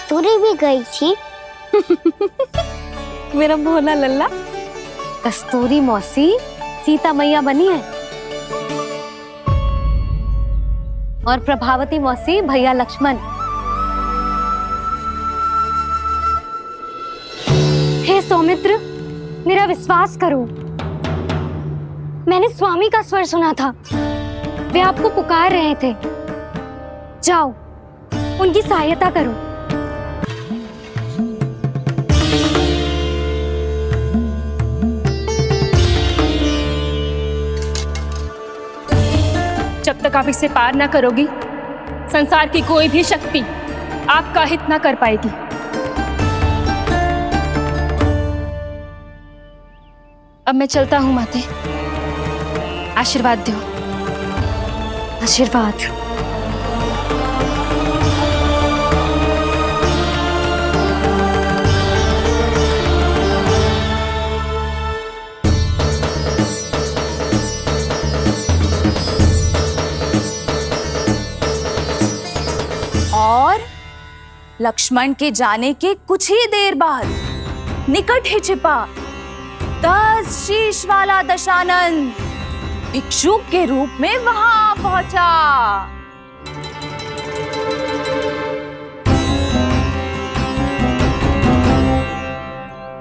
कस्तूरी भी गई थी। मेरा भोला लल्ला, कस्तूरी मौसी सीता मैया बनी है और प्रभावती मौसी भैया लक्ष्मण। हे सौमित्र, मेरा विश्वास करो, मैंने स्वामी का स्वर सुना था। वे आपको पुकार रहे थे। जाओ, उनकी सहायता करो। जब तक आप इसे पार ना करोगी, संसार की कोई भी शक्ति आपका हित ना कर पाएगी। अब मैं चलता हूँ माते, आशीर्वाद दो। आशीर्वाद। और लक्ष्मण के जाने के कुछ ही देर बाद निकट ही छिपा 10 शीश वाला दशानन भिक्षुक के रूप में वहां पहुंचा।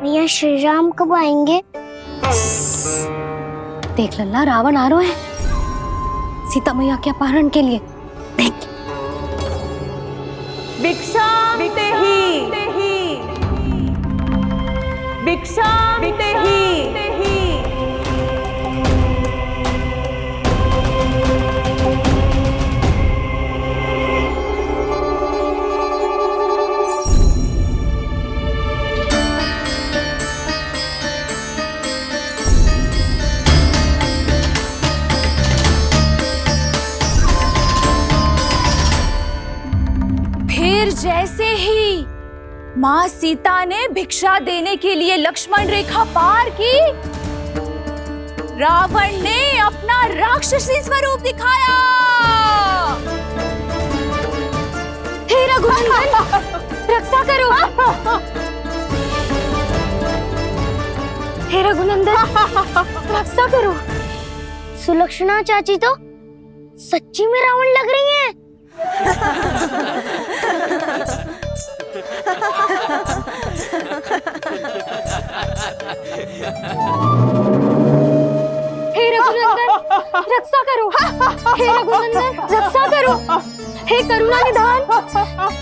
भैया श्री राम कब आएंगे? देख लल्ला, रावण आ रहा है सीता मैया के अपहरण के लिए। देख, भिक्षा भिक्षा फिर जैसे ही माँ सीता ने भिक्षा देने के लिए लक्ष्मण रेखा पार की, रावण ने अपना राक्षसी स्वरूप दिखाया। हे रघुनंदन, रक्षा करो। हे रघुनंदन, रक्षा करो। सुलक्षणा चाची तो सच्ची में रावण लग रही हैं। हे रघुनंदन, रक्षा करो। हे रघुनंदन, रक्षा करो। हे करुणा निधान।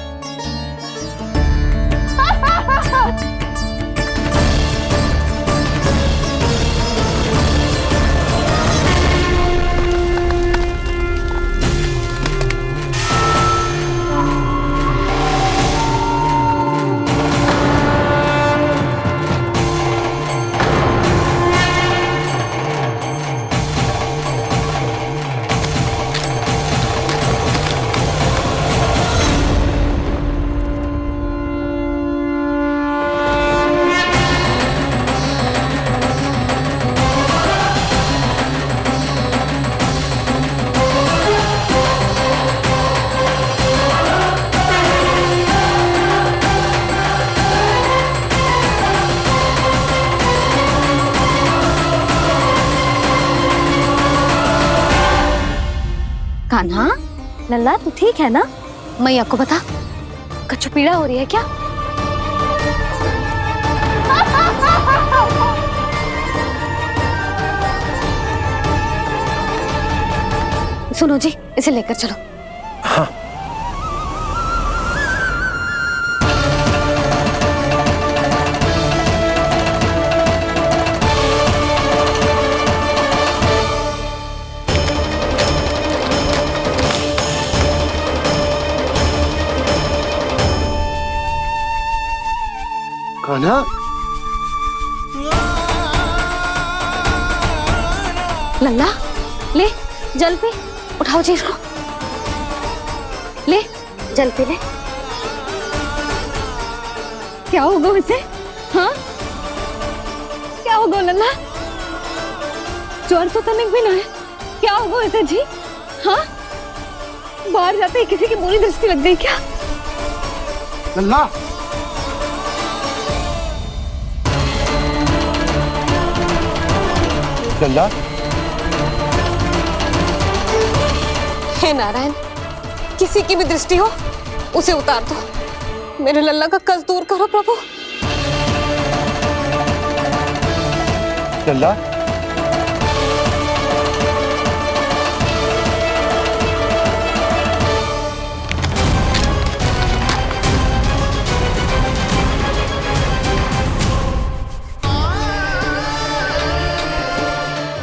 कान्हा, लल्ला तू ठीक है ना? मैया को बता, कछु पीड़ा हो रही है क्या? सुनो जी, इसे लेकर चलो। हाँ। कान्हा, लल्ला ले जल पी, उठाओ जी इसको, ले जल पी ले। क्या होगा उसे? हाँ, क्या होगा लल्ला? ज्वर तो तनिक भी ना है, क्या होगा उसे जी? हाँ, बाहर जाते ही किसी की बुरी दृष्टि लग गई क्या? लल्ला, लल्ला, हे नारायण, किसी की भी दृष्टि हो उसे उतार दो। मेरे लल्ला का कष्ट दूर करो प्रभु। लल्ला,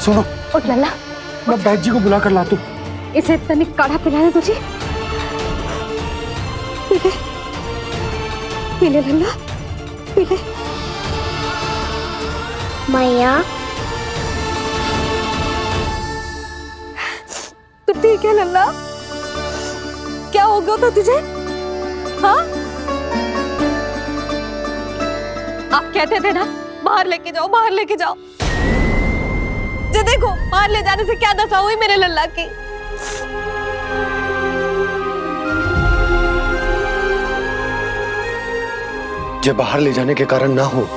सुनो, उठ लल्ला, मैं बैद जी को बुला कर लाता हूँ। इसे तनिक काढ़ा पिलाना तुझे। पी ले, पी ले लल्ला, पी ले। मैया, तो ठीक है लल्ला, क्या हो गया था तुझे? हाँ, आप कहते थे ना बाहर लेके जाओ, बाहर लेके जाओ। जे देखो बाहर ले जाने से क्या दशा हुई मेरे लल्ला की। जो बाहर ले जाने के कारण ना हो,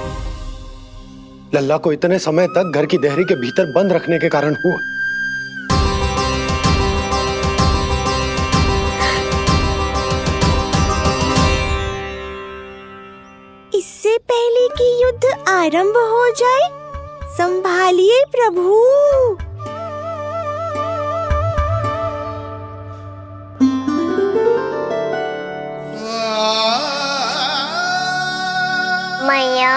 लल्ला को इतने समय तक घर की देहरी के भीतर बंद रखने के कारण हुआ। इससे पहले कि युद्ध आरंभ हो जाए, संभालिए प्रभु। मैया,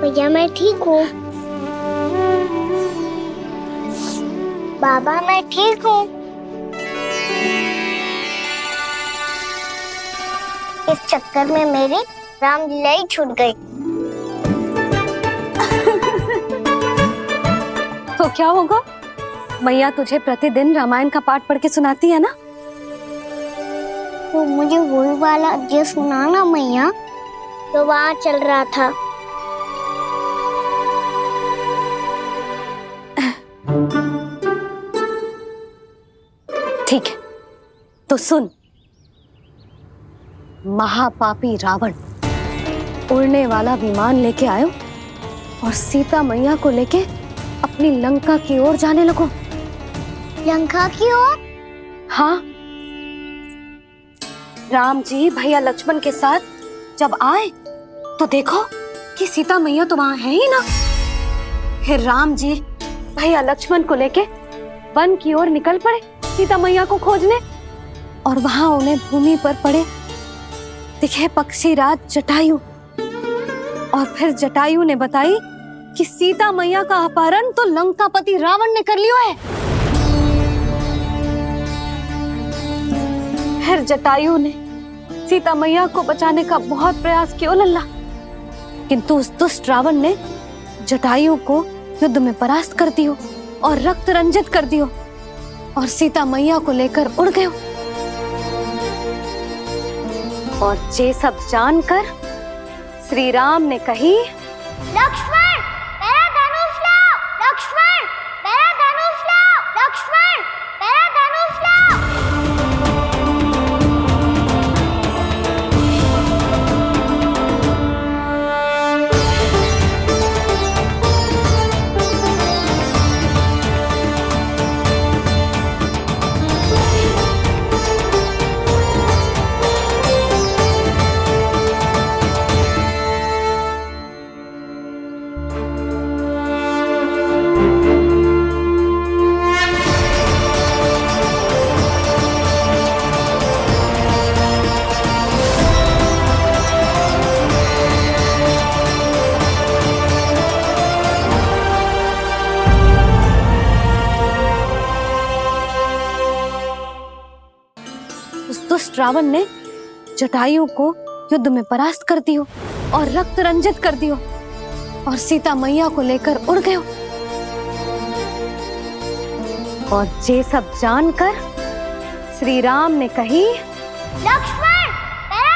भैया मैं ठीक हूँ। बाबा मैं ठीक हूँ। इस चक्कर में मेरी रामलीला ही छूट गई। तो क्या होगा? मैया तुझे प्रतिदिन रामायण का पाठ पढ़ के सुनाती है ना। तो मुझे वही वाला अध्याय सुनाना मैया, तो वहाँ चल रहा था। ठीक है, तो सुन। महापापी रावण उड़ने वाला विमान लेके आयो और सीता मैया को लेके अपनी लंका की ओर जाने लगो। लंका की ओर? हाँ, राम जी भैया लक्ष्मण के साथ जब आए तो देखो कि सीता मैया तो वहां है ही ना। फिर राम जी भैया लक्ष्मण को लेके वन की ओर निकल पड़े सीता मैया को खोजने, और वहां उन्हें भूमि पर पड़े दिखे पक्षीराज जटायु। और फिर जटायु ने बताई कि सीता मैया का अपहरण तो लंकापति रावण ने कर लियो है। फिर जटायु ने सीता मैया को बचाने का बहुत प्रयास किया लल्ला, किंतु उस दुष्ट रावण ने जटायु को युद्ध में परास्त कर दियो और रक्त रंजित कर दियो और सीता मैया को लेकर उड़ गयो। और ये सब जानकर श्री राम ने कही, लक्ष्मण मेरा धनुष लाओ, लक्ष्मण मेरा धनुष लाओ, लक्ष्मण मेरा धनुष लाओ। दुष्ट रावण ने जटायु को युद्ध में परास्त कर दियो और रक्त रंजित कर दियो और सीता मैया को लेकर उड़ गयो। और ये सब जानकर श्री राम ने कही, लक्ष्मण मेरा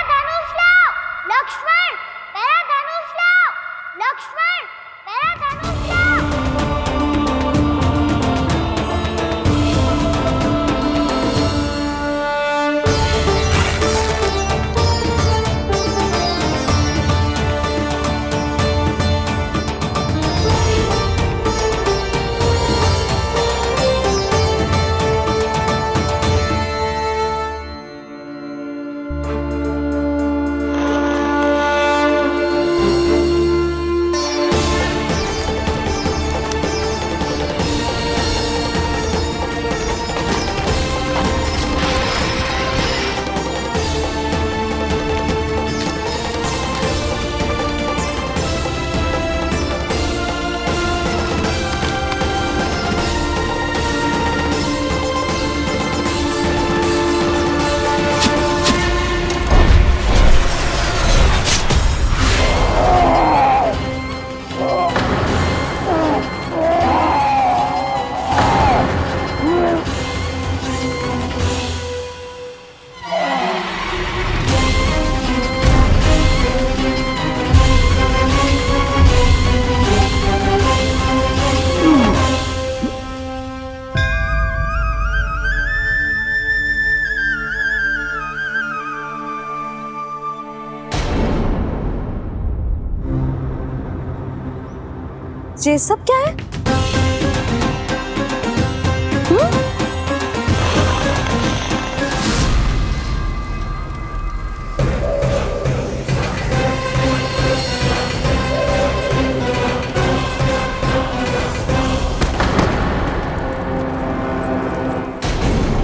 ये सब क्या है?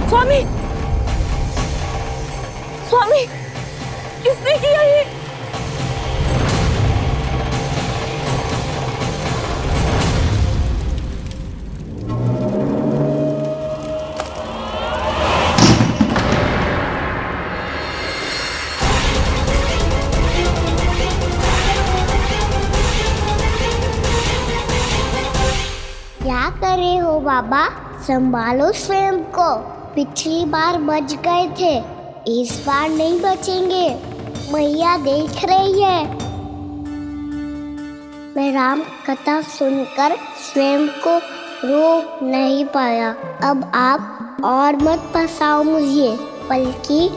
स्वामी, स्वामी, किसने किया ये? क्या कर रहे हो बाबा? संभालो स्वयं को। पिछली बार बच गए थे, इस बार नहीं बचेंगे। मैया देख रही है। मैं राम कथा सुनकर स्वयं को रोक नहीं पाया। अब आप और मत फंसाओ मुझे, बल्कि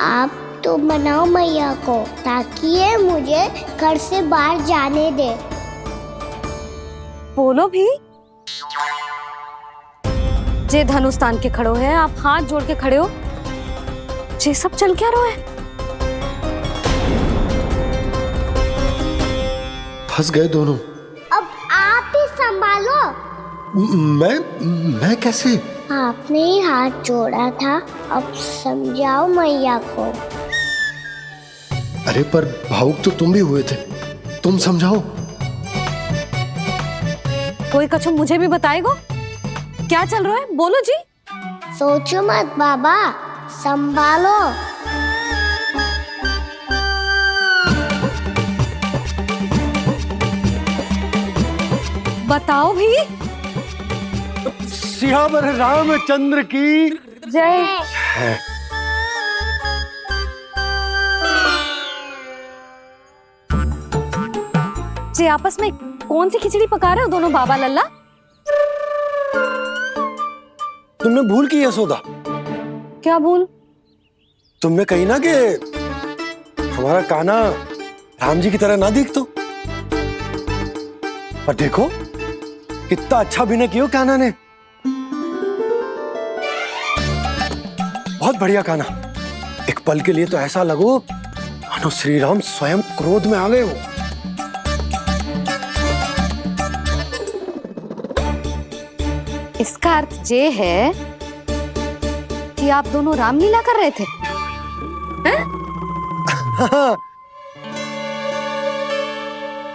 आप तो मनाओ मैया को, ताकि ये मुझे घर से बाहर जाने दे। बोलो भी। जे धनुष तान के खड़ो है, आप हाथ जोड़ के खड़े हो। ये सब चल क्या रहा है? फंस गए दोनों। अब आप ही संभालो। मैं कैसे? आपने ही हाथ जोड़ा था, अब समझाओ मैया को। अरे पर भावुक तो तुम भी हुए थे, तुम समझाओ। कोई कछु मुझे भी बताएगो? क्या चल रहा है? बोलो जी। सोचो मत बाबा, संभालो। बताओ भी। सियावर रामचंद्र की जय। जी आपस में कौन सी खिचड़ी पका रहे हो दोनों बाबा लल्ला? तुमने भूल की यशोदा। क्या भूल? तुमने कही ना कि हमारा कान्हा राम जी की तरह ना दिख तो। पर देखो कितना अच्छा अभिनय किया कान्हा ने। बहुत बढ़िया कान्हा। एक पल के लिए तो ऐसा लगो मानो श्री राम स्वयं क्रोध में आ गए हो। इसका अर्थ ये है कि आप दोनों रामलीला कर रहे थे, हैं?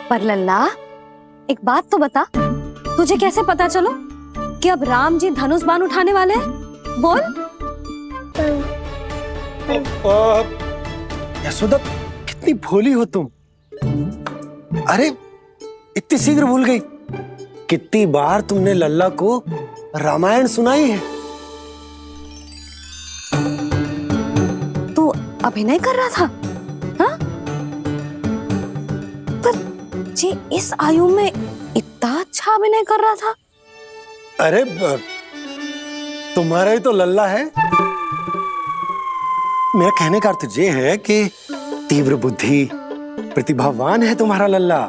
पर लल्ला एक बात तो बता, तुझे कैसे पता चलो कि अब राम जी धनुष बाण उठाने वाले हैं? बोल। यशोदा कितनी भोली हो तुम। अरे इतनी शीघ्र भूल गई। कितनी बार तुमने लल्ला को रामायण सुनाई है। तू अभिनय कर रहा था, हाँ? पर जी इस आयु में इतना अच्छा अभिनय कर रहा था। अरे तुम्हारा ही तो लल्ला है। मेरा कहने का अर्थ ये है कि तीव्र बुद्धि, प्रतिभावान है तुम्हारा लल्ला।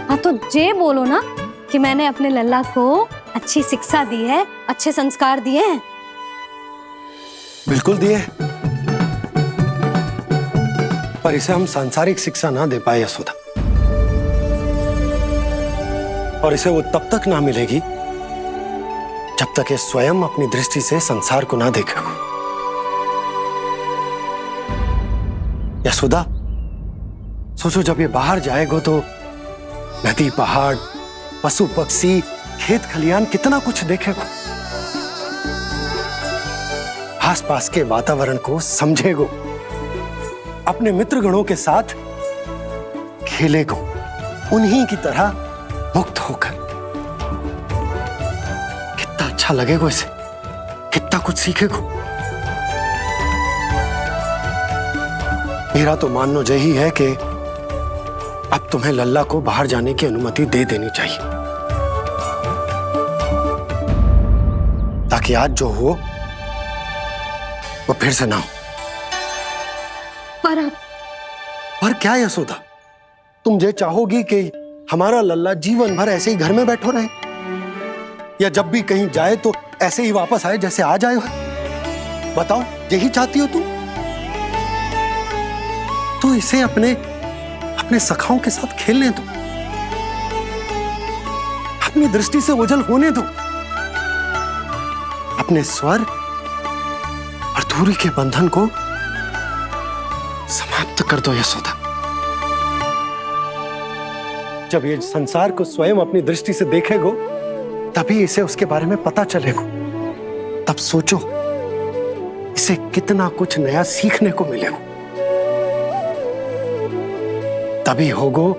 हाँ तो ये बोलो ना कि मैंने अपने लल्ला को अच्छी शिक्षा दी है, अच्छे संस्कार दिए हैं। बिल्कुल दिए, पर इसे हम सांसारिक शिक्षा ना दे पाए यशोदा। और इसे वो तब तक ना मिलेगी जब तक ये स्वयं अपनी दृष्टि से संसार को ना देखेगा। यशोदा सोचो, जब ये बाहर जाएगा तो नदी, पहाड़, पशु पक्षी, खेत खलियान कितना कुछ देखेगा। आसपास के वातावरण को समझेगो, अपने मित्रगणों के साथ खेलेगो, उन्हीं की तरह मुक्त होकर। कितना अच्छा लगेगा इसे, कितना कुछ सीखेगो। मेरा तो मानना यही है कि अब तुम्हें लल्ला को बाहर जाने की अनुमति दे देनी चाहिए, ताकि आज जो हो वो फिर से ना हो। पर पर क्या यशोदा, तुम ये चाहोगी कि हमारा लल्ला जीवन भर ऐसे ही घर में बैठो रहे, या जब भी कहीं जाए तो ऐसे ही वापस आए जैसे आज आए हो? बताओ, यही चाहती हो तुम? तो इसे अपने अपने सखाओं के साथ खेलने दो, अपनी दृष्टि से ओझल होने दो, अपने स्वर और दूरी के बंधन को समाप्त कर दो यशोदा। जब ये संसार को स्वयं अपनी दृष्टि से देखेगो तभी इसे उसके बारे में पता चलेगा। तब सोचो इसे कितना कुछ नया सीखने को मिलेगा। तभी होगो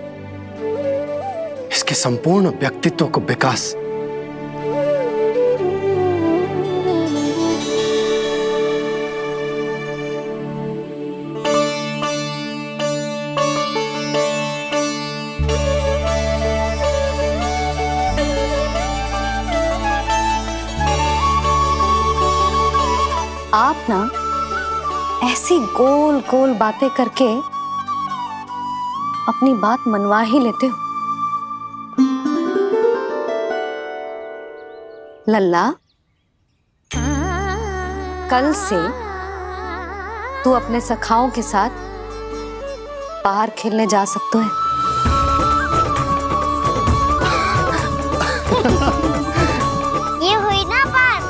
इसके संपूर्ण व्यक्तित्व को विकास। आप ना ऐसी गोल गोल बातें करके अपनी बात मनवा ही लेते हो। लल्ला, कल से तू अपने सखाओं के साथ बाहर खेलने जा सकते है। ये हुई ना बात।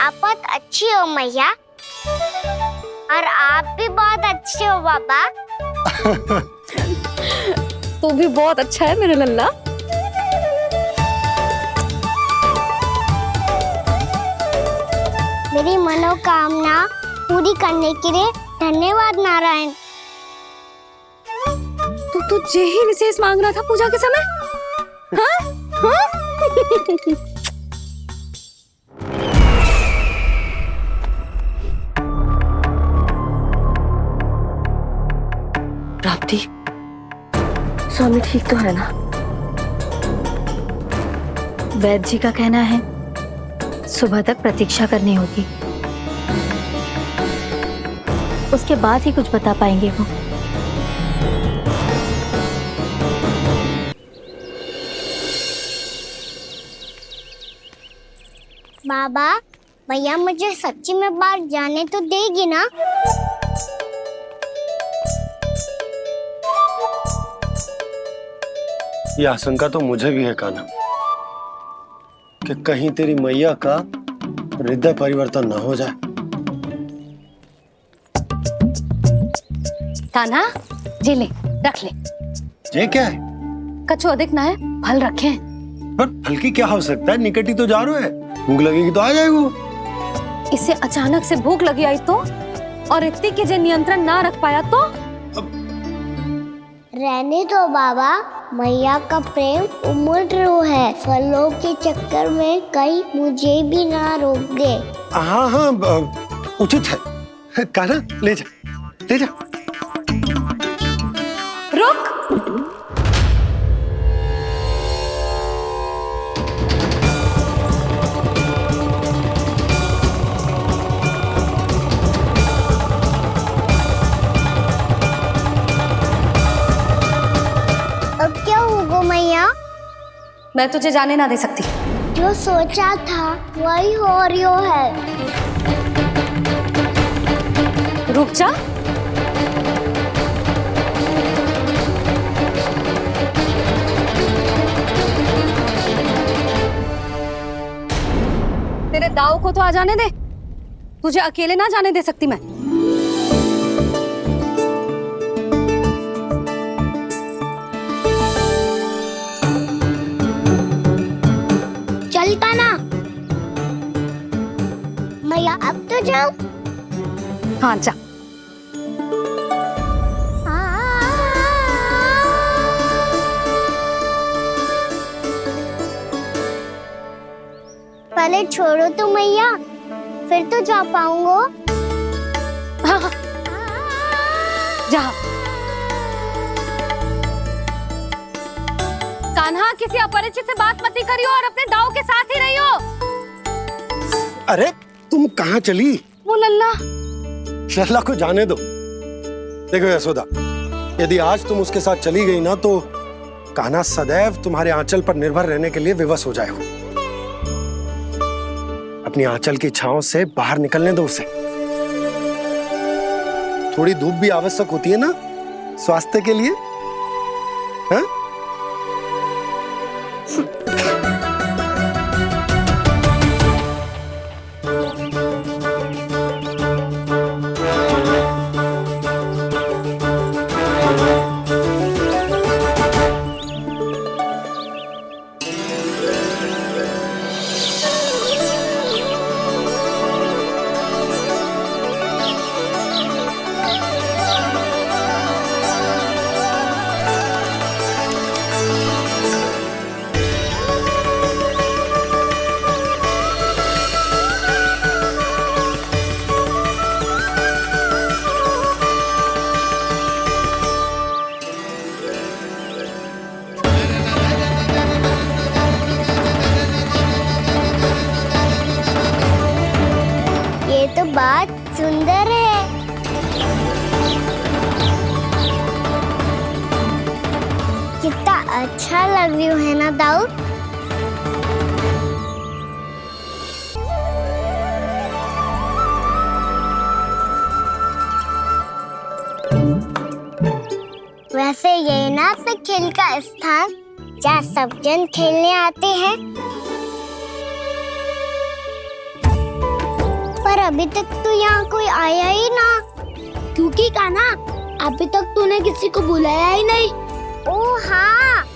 आप बहुत अच्छी हो मैया, और आप भी बहुत अच्छे हो बाबा। तू भी बहुत अच्छा है मेरा लल्ला। मेरी मनोकामना पूरी करने के लिए धन्यवाद नारायण। तू तुझे ही विशेष मांग रहा था पूजा के समय? हाँ? हाँ? प्राप्ति, स्वामी ठीक तो है ना? वैद्य जी का कहना है सुबह तक प्रतीक्षा करनी होगी, उसके बाद ही कुछ बता पाएंगे वो। बाबा, भैया मुझे सच्ची में बाहर जाने तो देगी ना? ये आशंका तो मुझे भी है कान्हा, कि कहीं तेरी मैया का हृदय परिवर्तन न हो जाए। कान्हा, जी ले, रख ले। ये क्या है? कछु अधिक ना है, फल रखे हैं। पर फल की क्या हो सकता है, निकट ही तो जा रहे हैं, भूख लगेगी तो आ जाएगा। इसे अचानक से भूख लगी आई तो, और इतनी के जे नियंत्रण ना रख पाया तो? रहने दो बाबा, मैया का प्रेम उमड़ रो है। फलों के चक्कर में कहीं मुझे भी ना रोक दे। हाँ हाँ, उचित है। कान्हा, ले जा, ले जा। रुक! अब क्या होगा मैया? मैं तुझे जाने ना दे सकती। जो सोचा था वही हो रही है। रुक जा। तेरे दाव को तो आ जाने दे, तुझे अकेले ना जाने दे सकती मैं। चलता ना मैया, अब तो जाओ। हाँ जा। पहले छोड़ो तो मैया, फिर तो जा पाऊंगा। हाँ, जा। कान्हा, किसी अपरिचित से बात मत करियो और अपने दाव के साथ ही रहियो। अरे तुम कहाँ चली? वो लल्ला। लल्ला को जाने दो, देखो यशोदा, यदि आज तुम उसके साथ चली गई ना तो कान्हा सदैव तुम्हारे आंचल पर निर्भर रहने के लिए विवश हो जाएगा। अपनी आंचल की छांव से बाहर निकलने दो उसे। थोड़ी धूप भी आवश्यक होती है ना स्वास्थ्य के लिए, हाँ? ये तो बात सुंदर है। कितना अच्छा लग रही है ना दाऊद। वैसे ये ना तो खेल का स्थान जहाँ सब जन खेलने आते हैं, पर अभी तक तो यहाँ कोई आया ही ना। क्योंकि कान्हा, अभी तक तूने किसी को बुलाया ही नहीं। ओ हाँ,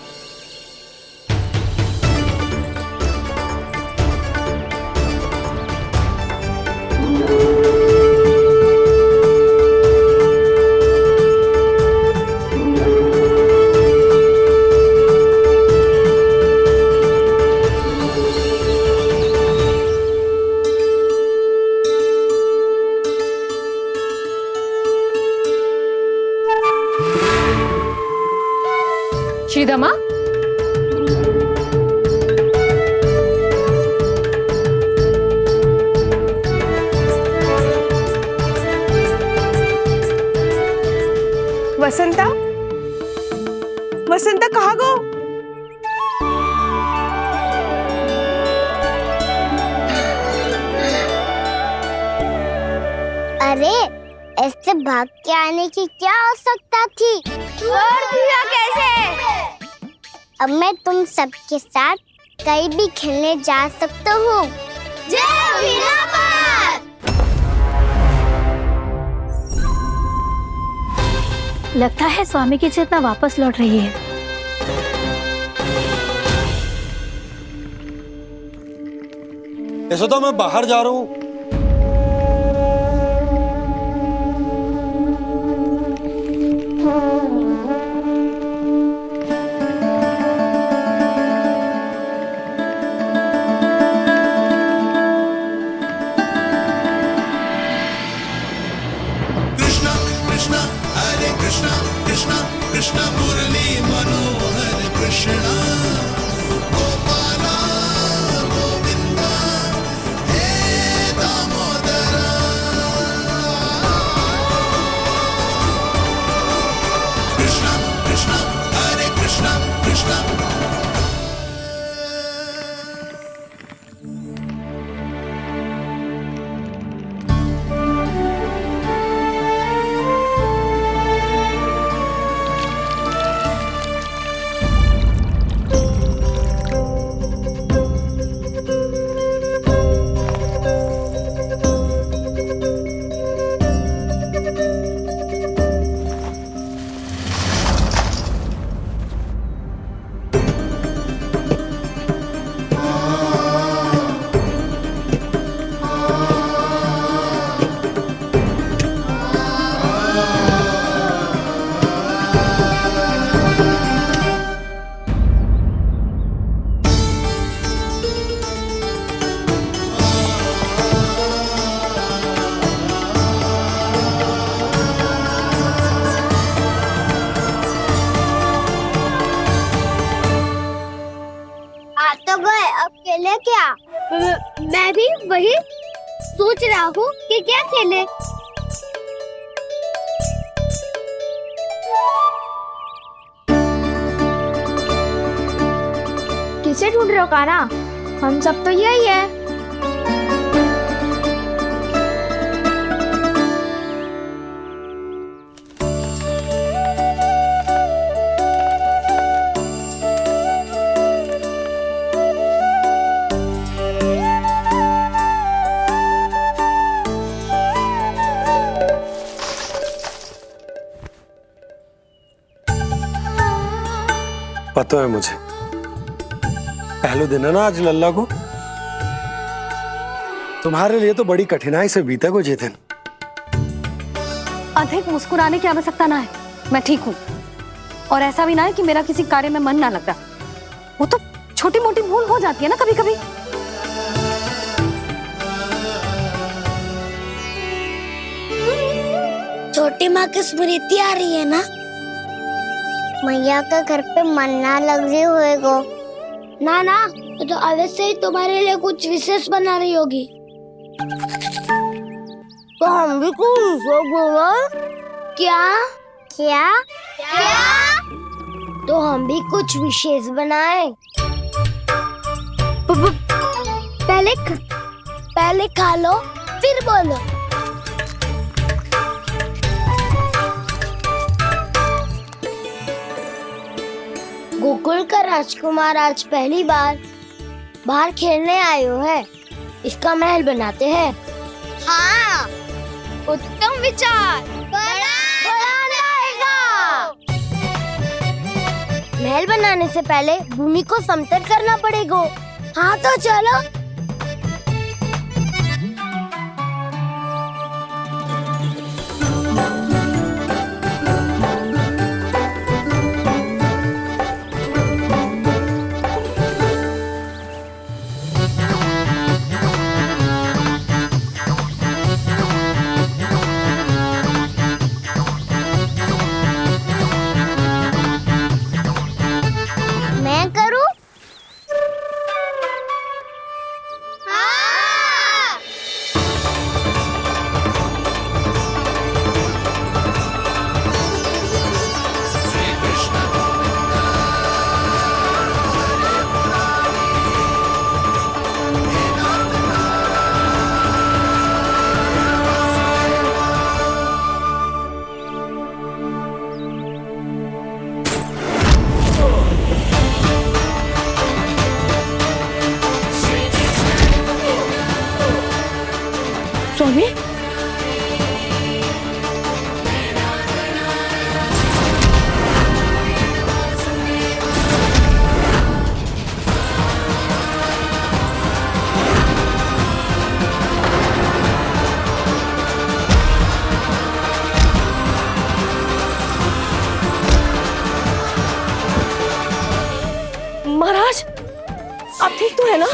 श्रीदमा, वसंता, वसंता कहाँ गो? अरे ऐसे भाग के आने की क्या आवश्यकता थी? छोड़ दिया कैसे? अब मैं तुम सबके साथ कहीं भी खेलने जा सकता हूँ। जय वीरापात! लगता है स्वामी की चेतना वापस लौट रही है। यशोदा, मैं बाहर जा रहा हूँ। खेले क्या? मैं भी वही सोच रहा हूँ कि क्या खेले। से ढूंढ रहे हो कान्हा? हम सब तो यही है। पता है मुझे, पहले दिन है ना आज लल्ला को। तुम्हारे लिए तो बड़ी कठिनाई से बीता को ये दिन। अधिक मुस्कुराने की आवश्यकता ना है, मैं ठीक हूँ। और ऐसा भी ना है कि मेरा किसी कार्य में मन ना लग रहा। वो तो छोटी मोटी भूल हो जाती है ना कभी कभी। छोटी माँ की स्मृति आ रही है ना? मैया का घर पे मन ना लग रही होएगो। ना ना, तो अवश्य ही तुम्हारे लिए कुछ विशेष बना रही होगी। तो हम भी कुछ विशेष बनाए? क्या क्या क्या? तो हम भी कुछ विशेष बनाए। पहले खा लो फिर बोलो। गोकुल का राजकुमार आज पहली बार बाहर खेलने आए हो है, इसका महल बनाते हैं। हाँ, उत्तम विचार। बनाना आएगा। महल बनाने से पहले भूमि को समतल करना पड़ेगा। हाँ तो चलो। मैं करूं? हाँ। स्वामी, महाराज आप ठीक तो है ना?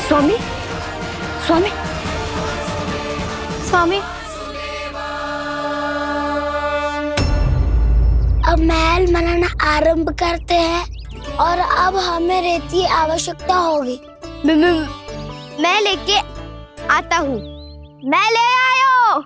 स्वामी, स्वामी, स्वामी। अब महल बनाना आरंभ करते हैं और अब हमें रेत की आवश्यकता होगी। मैं लेके आता हूँ। मैं ले आयो।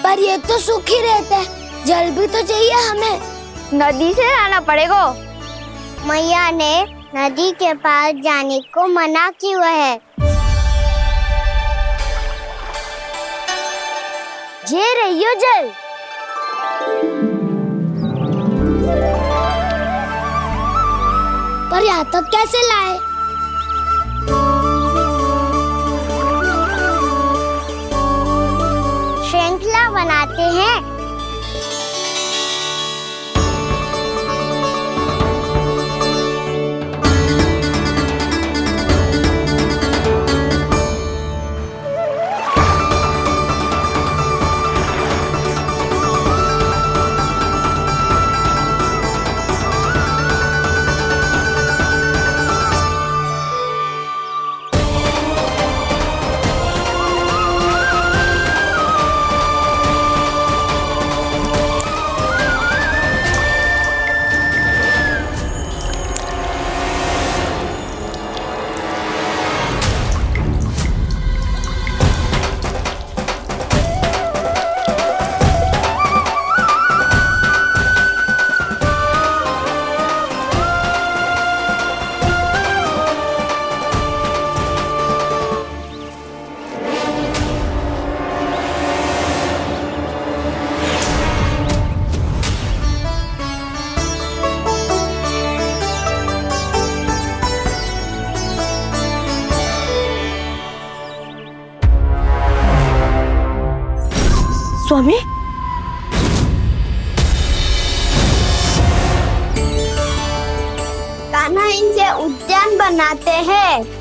पर ये तो सूखी रहता है, जल भी तो चाहिए हमें। नदी से लाना पड़ेगा। मैया ने नदी के पास जाने को मना किया है। ये रहियो जल। पर यहाँ तक कैसे लाए? श्रृंखला बनाते हैं। स्वामी, कान्हा इनसे उद्यान बनाते हैं।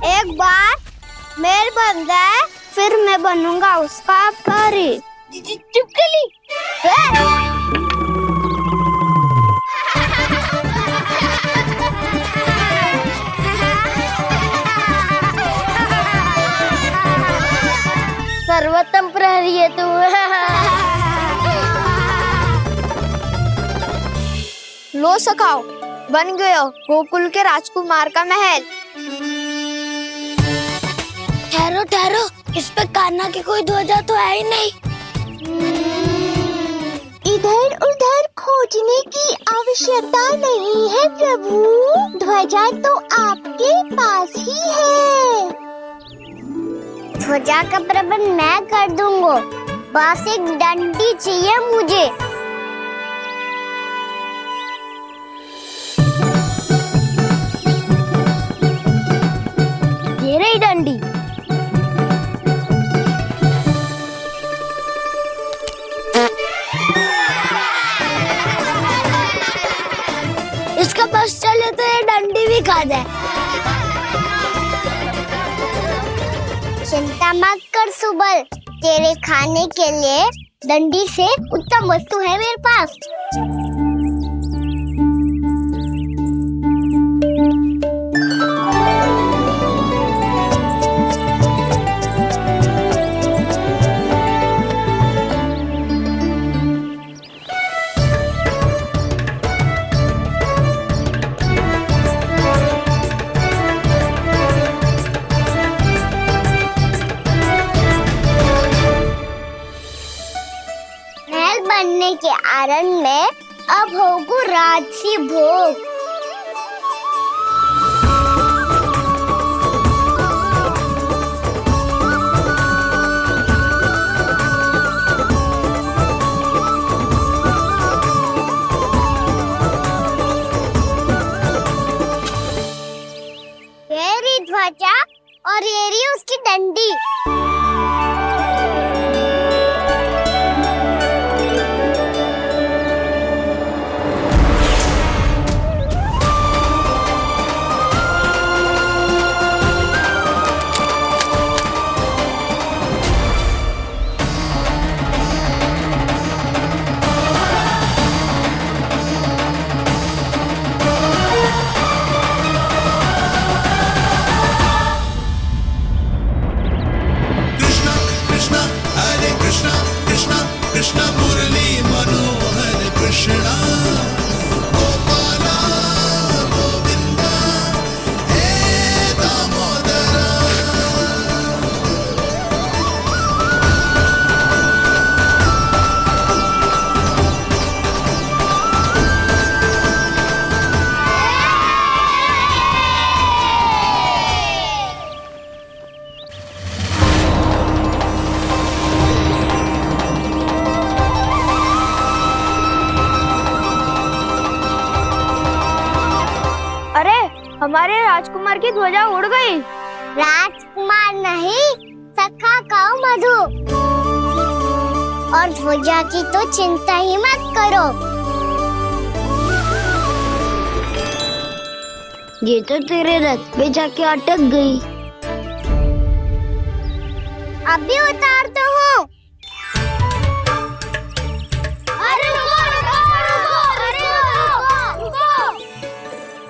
एक बार मेल बन जाए फिर मैं बनूंगा उसका परी। चिपकली। सर्वोत्तम प्रहरी है तू। लो सखाओ, बन गयो गोकुल के राजकुमार का महल। ठहरो ठहरो, इस पे कान्हा की कोई ध्वजा तो है ही नहीं। इधर उधर खोजने की आवश्यकता नहीं है प्रभु, ध्वजा तो आपके पास ही है। ध्वजा का प्रबंध मैं कर दूंगा, बस एक डंडी चाहिए मुझे। ये रही डंडी। इसका बस चले तो ये डंडी भी खा जाए। चिंता मत कर सुबल, तेरे खाने के लिए डंडी से उत्तम वस्तु है मेरे पास। बनने के आनंद में अब होगू राजसी भोग। ये रही ध्वजा और ये रही उसकी डंडी। हमारे राजकुमार की ध्वजा उड़ गई। राजकुमार नहीं, सखा कहो मधु। और ध्वजा की तो चिंता ही मत करो। ये तो तेरे रथ पे जाके अटक गई। अभी उतारता हूँ। अरे रुको।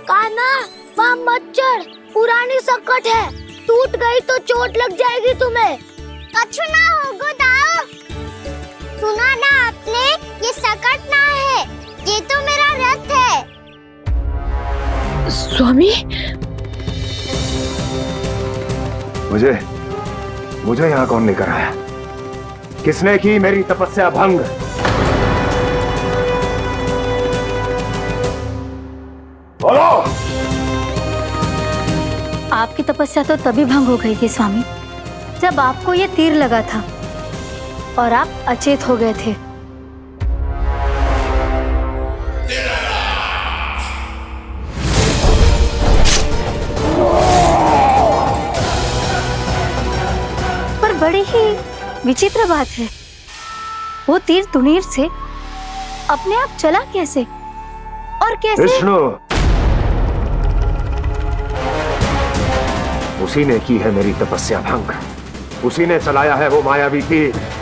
कान्हा, वहाँ मत चढ़, पुरानी सकट है, टूट गई तो चोट लग जाएगी तुम्हें। कछु ना होगा दाऊ। सुना ना आपने, ये सकट ना है, ये तो मेरा रथ है। स्वामी, मुझे यहाँ कौन लेकर आया? किसने की मेरी तपस्या भंग? बोलो। आपकी तपस्या तो तभी भंग हो गई थी स्वामी, जब आपको ये तीर लगा था और आप अचेत हो गए थे। पर बड़ी ही विचित्र बात है, वो तीर तुनीर से अपने आप चला कैसे और कैसे? विष्णु, उसी ने की है मेरी तपस्या भंग, उसी ने चलाया है वो मायावी तीर।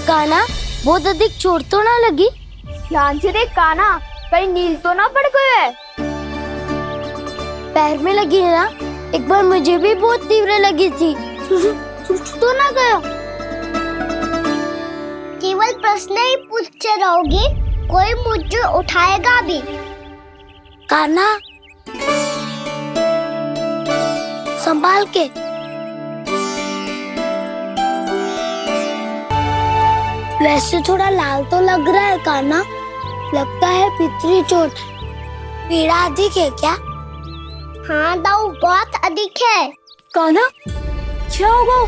कान्हा, बहुत अधिक चोट तो ना लगी? ध्यान से देख कान्हा, कहीं नील तो ना पड़ गए? पैर में लगी है ना? एक बार मुझे भी बहुत तीव्र लगी थी। तो ना गया? केवल प्रश्न ही पूछते रहोगी, कोई मुझे उठाएगा भी? कान्हा, संभाल के। वैसे थोड़ा लाल तो लग रहा है कान्हा, लगता है पितरी चोट। पीड़ा अधिक है क्या? हाँ दाऊ, बहुत अधिक है। कान्हा, क्या होगा?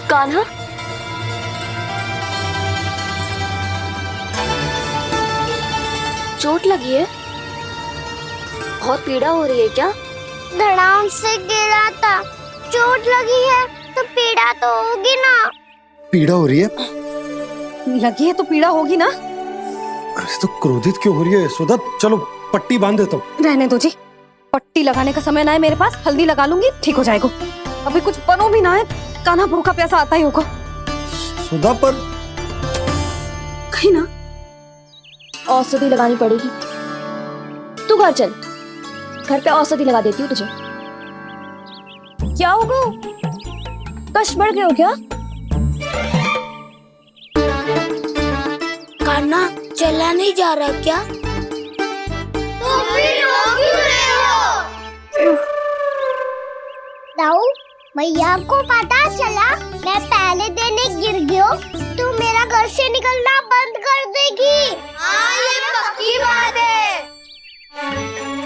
कान्हा, चोट लगी है? बहुत पीड़ा हो रही है क्या? धड़ाम से गिरा था, चोट लगी है तो पीड़ा तो होगी ना। पीड़ा हो रही है? लगी है तो पीड़ा होगी ना। अरे तो क्रोधित क्यों हो रही है यशोदा? चलो पट्टी बांध देता हूँ। रहने दो जी, पट्टी लगाने का समय ना है मेरे पास, हल्दी लगा लूंगी, ठीक हो जाएगा। अभी कुछ बनो भी ना है, कान्हा भूखा प्यासा आता ही होगा। सुधा, पर कहीं ना औषधि लगानी पड़ेगी। तू घर चल, घर पे औषधि लगा देती हूँ तुझे। क्या होगा? कष्ट बढ़ गए हो क्या? कान्हा, चला नहीं जा रहा क्या? तो फिर रो क्यों रहे हो? दाऊ, भैया को पता चला मैं पहले दिन ही गिर गया तो मेरा घर से निकलना बंद कर देगी। हाँ, ये पक्की बात है।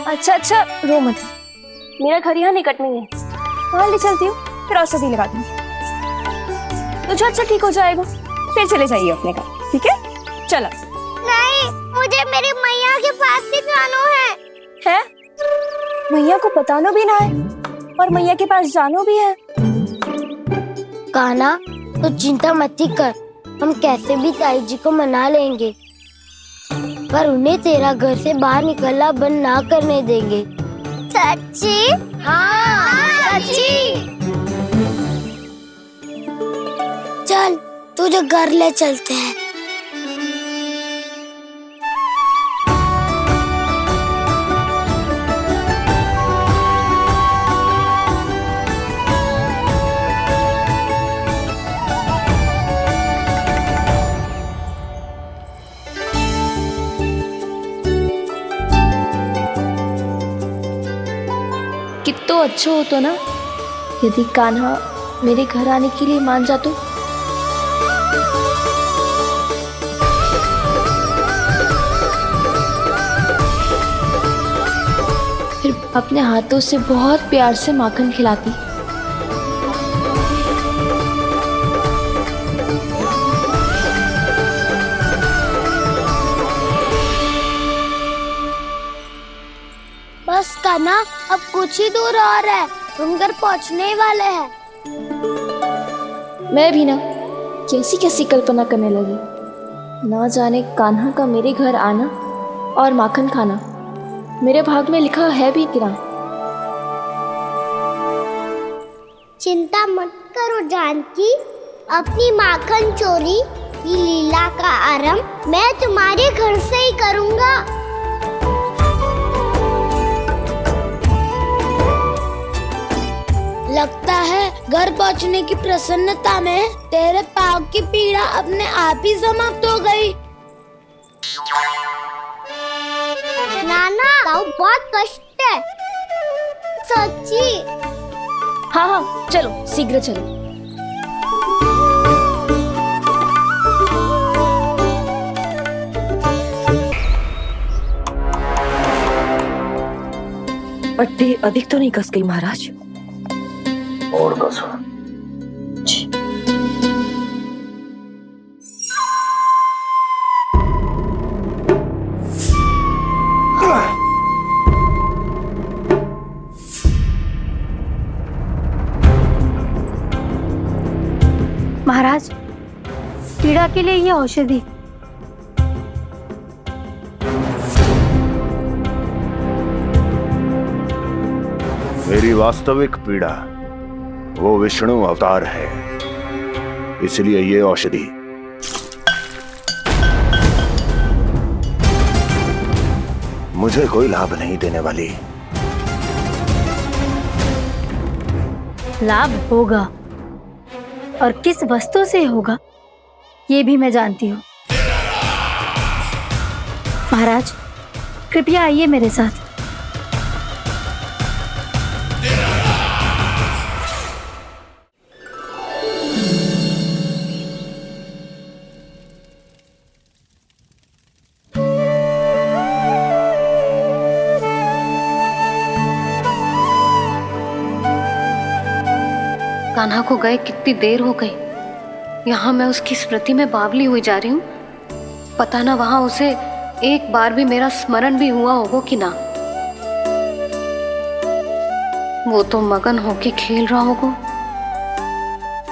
अच्छा, रो मत, मेरा घर यहाँ निकट में है, वहाँ ले चलती हूँ, फिर औषधि लगा दूंगी। तो अच्छा ठीक हो जाएगा, फिर चले जाइए अपने घर, ठीक है? चला। नहीं, मुझे मेरी मैया के पास ही जाना है। मैया को बताना भी ना है और मैया के पास जानो भी है। कान्हा, तो चिंता मत ही कर, हम कैसे भी ताई जी को मना लेंगे, पर उन्हें तेरा घर से बाहर निकलना बंद ना करने देंगे। सच्ची? हाँ, सच्ची। चल, तुझे घर ले चलते हैं। कितना अच्छा होता ना यदि कान्हा मेरे घर आने के लिए मान जातो। फिर अपने हाथों से बहुत प्यार से माखन खिलाती। बस कान्हा, अब कुछ ही दूर और है, हम घर पहुँचने ही वाले हैं। मैं भी ना कैसी कैसी कल्पना करने लगी। ना जाने कान्हा का मेरे घर आना और माखन खाना मेरे भाग में लिखा है भी कि ना। चिंता मत करो जानकी, अपनी माखन चोरी की लीला का आरंभ मैं तुम्हारे घर से ही करूँगा। लगता है घर पहुंचने की प्रसन्नता में तेरे पाँव की पीड़ा अपने आप ही समाप्त हो गई। नाना, पाँव बहुत कष्ट है। सच्ची? हाँ हाँ, चलो शीघ्र चलो। पट्टी अधिक तो नहीं कस गई महाराज? और कसो। महाराज, पीड़ा के लिए ये औषधि। मेरी वास्तविक पीड़ा वो विष्णु अवतार है, इसलिए ये औषधि मुझे कोई लाभ नहीं देने वाली। लाभ होगा, और किस वस्तु से होगा ये भी मैं जानती हूँ। महाराज, कृपया आइए मेरे साथ। कान्हा को गए कितनी देर हो गई। यहाँ मैं उसकी स्मृति में बावली हुई जा रही हूँ। पता ना वहां उसे एक बार भी मेरा स्मरण भी हुआ होगा कि ना। वो तो मगन होके खेल रहा होगा।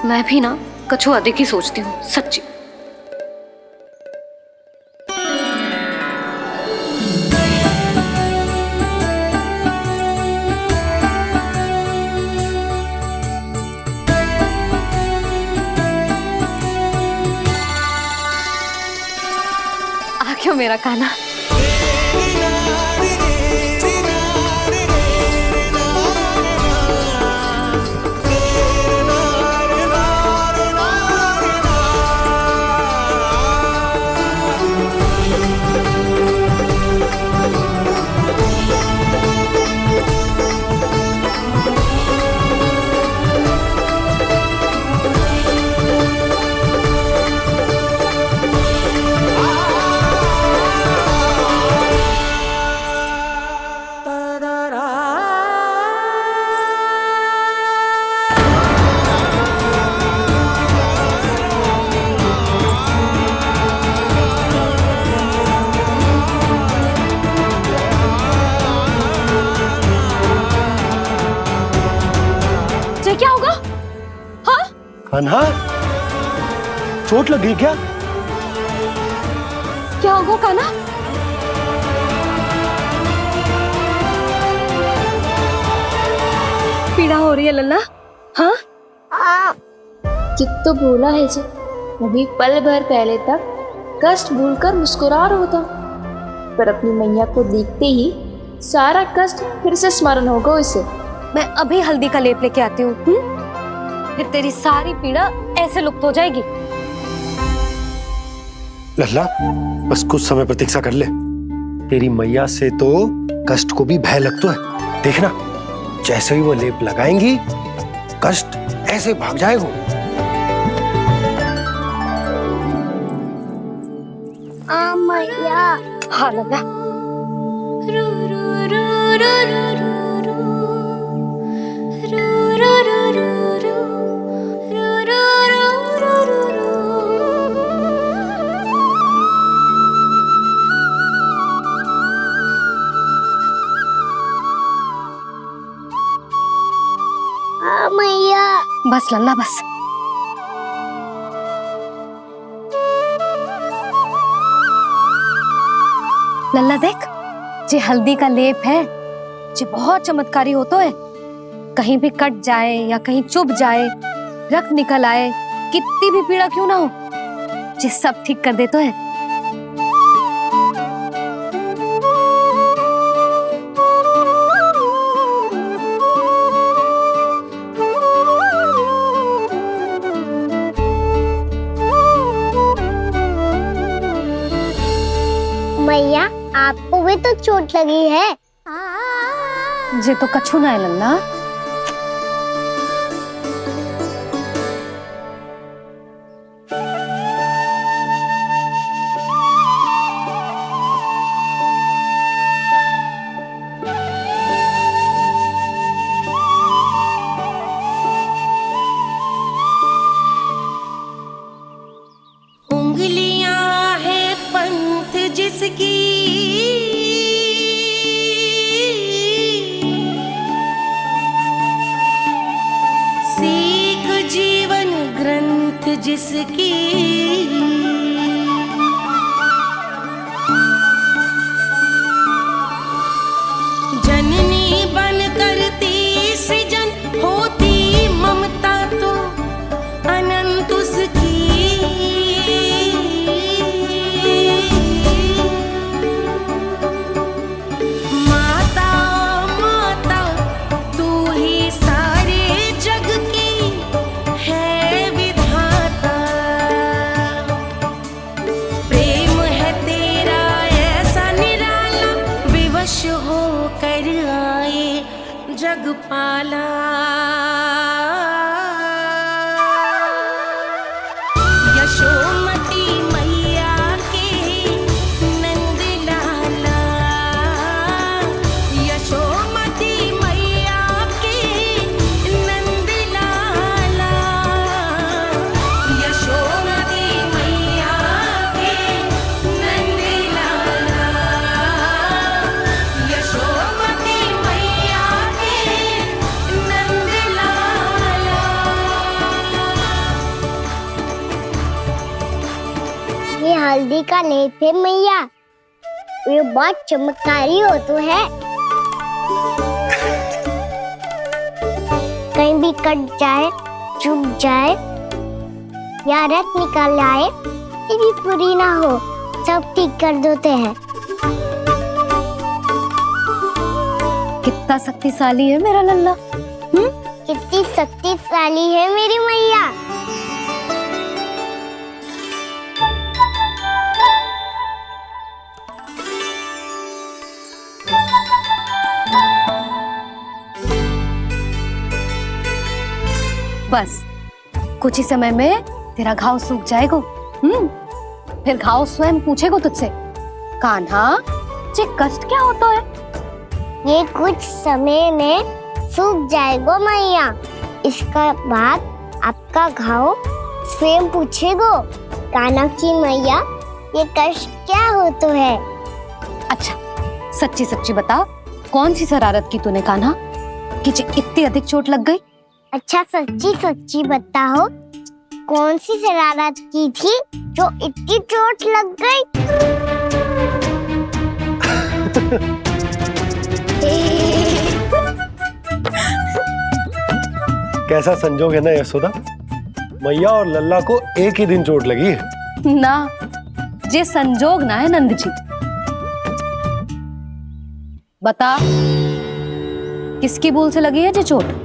मैं भी ना कछु अधिक ही सोचती हूँ, सच्ची। क्यों मेरा कान्हा? कान्हा, चोट लगी क्या? क्या होगा कान्हा? पीड़ा हो रही है लल्ला? हाँ? कित तो बोला है जी, अभी पल भर पहले तक कष्ट भूलकर मुस्कुरा रहा था, पर अपनी मैया को देखते ही सारा कष्ट फिर से स्मरण होगा उसे। मैं अभी हल्दी का लेप लेके आती हूँ, फिर तेरी सारी पीड़ा ऐसे लुप्त हो जाएगी। लल्ला, बस कुछ समय प्रतीक्षा कर ले। तेरी मैया से तो कष्ट को भी भय लगता है। देखना, जैसे ही वो लेप लगाएंगी, कष्ट ऐसे भाग जाएगा। मैया। हाँ लल्ला। मैया। बस लल्ला बस। लल्ला देख, जे हल्दी का लेप है, जे बहुत चमत्कारी होता है। कहीं भी कट जाए या कहीं चुभ जाए, रक्त निकल आए, कितनी भी पीड़ा क्यों ना हो, जे सब ठीक कर देता है। मैया, आपको भी तो चोट लगी है। जे तो कछु ना है लल्ला। उंगलियां है पंथ जिसकी, सीख जीवन ग्रंथ जिसकी, जननी बन करती सृजन होती ममता तो अनंत उसकी। माता माता तू ही सारे जग की है विधाता, प्रेम है तेरा ऐसा निराला, विवश होकर आए जग पाला। यशोमती मैया के नंद लाला, यशोमती मैया के नंद लाला, यशोमती मैया के नंद लाला, यशोमती मैया के नंद लाला। ये हल्दी का लेप है मैया, ये बहुत चमत्कारी हो तो है। कहीं भी कट जाए, चुभ जाए या रक्त निकल आए, ये भी पूरी ना हो, सब ठीक कर देते हैं। कितना शक्तिशाली है मेरा लल्ला। कितनी शक्तिशाली है मेरी मैया। बस कुछ ही समय में तेरा घाव सूख जाएगा। फिर घाव स्वयं पूछेगा तुझसे, कान्हा ये कष्ट क्या होता है? ये कुछ समय में सूख जाएगा मैया। इसका बाद आपका घाव स्वयं पूछेगो, कान्हा की मैया ये कष्ट क्या होता है। अच्छा सच्ची सच्ची बता, कौन सी शरारत की तूने कान्हा कि इतनी अधिक चोट लग गई? अच्छा सच्ची सच्ची बताओ, कौन सी शरारत की थी जो इतनी चोट लग गई? कैसा संजोग है ना यशोदा, मैया और लल्ला को एक ही दिन चोट लगी है। ना, ये संजोग ना है नंद जी। बता, किसकी भूल से लगी है ये चोट?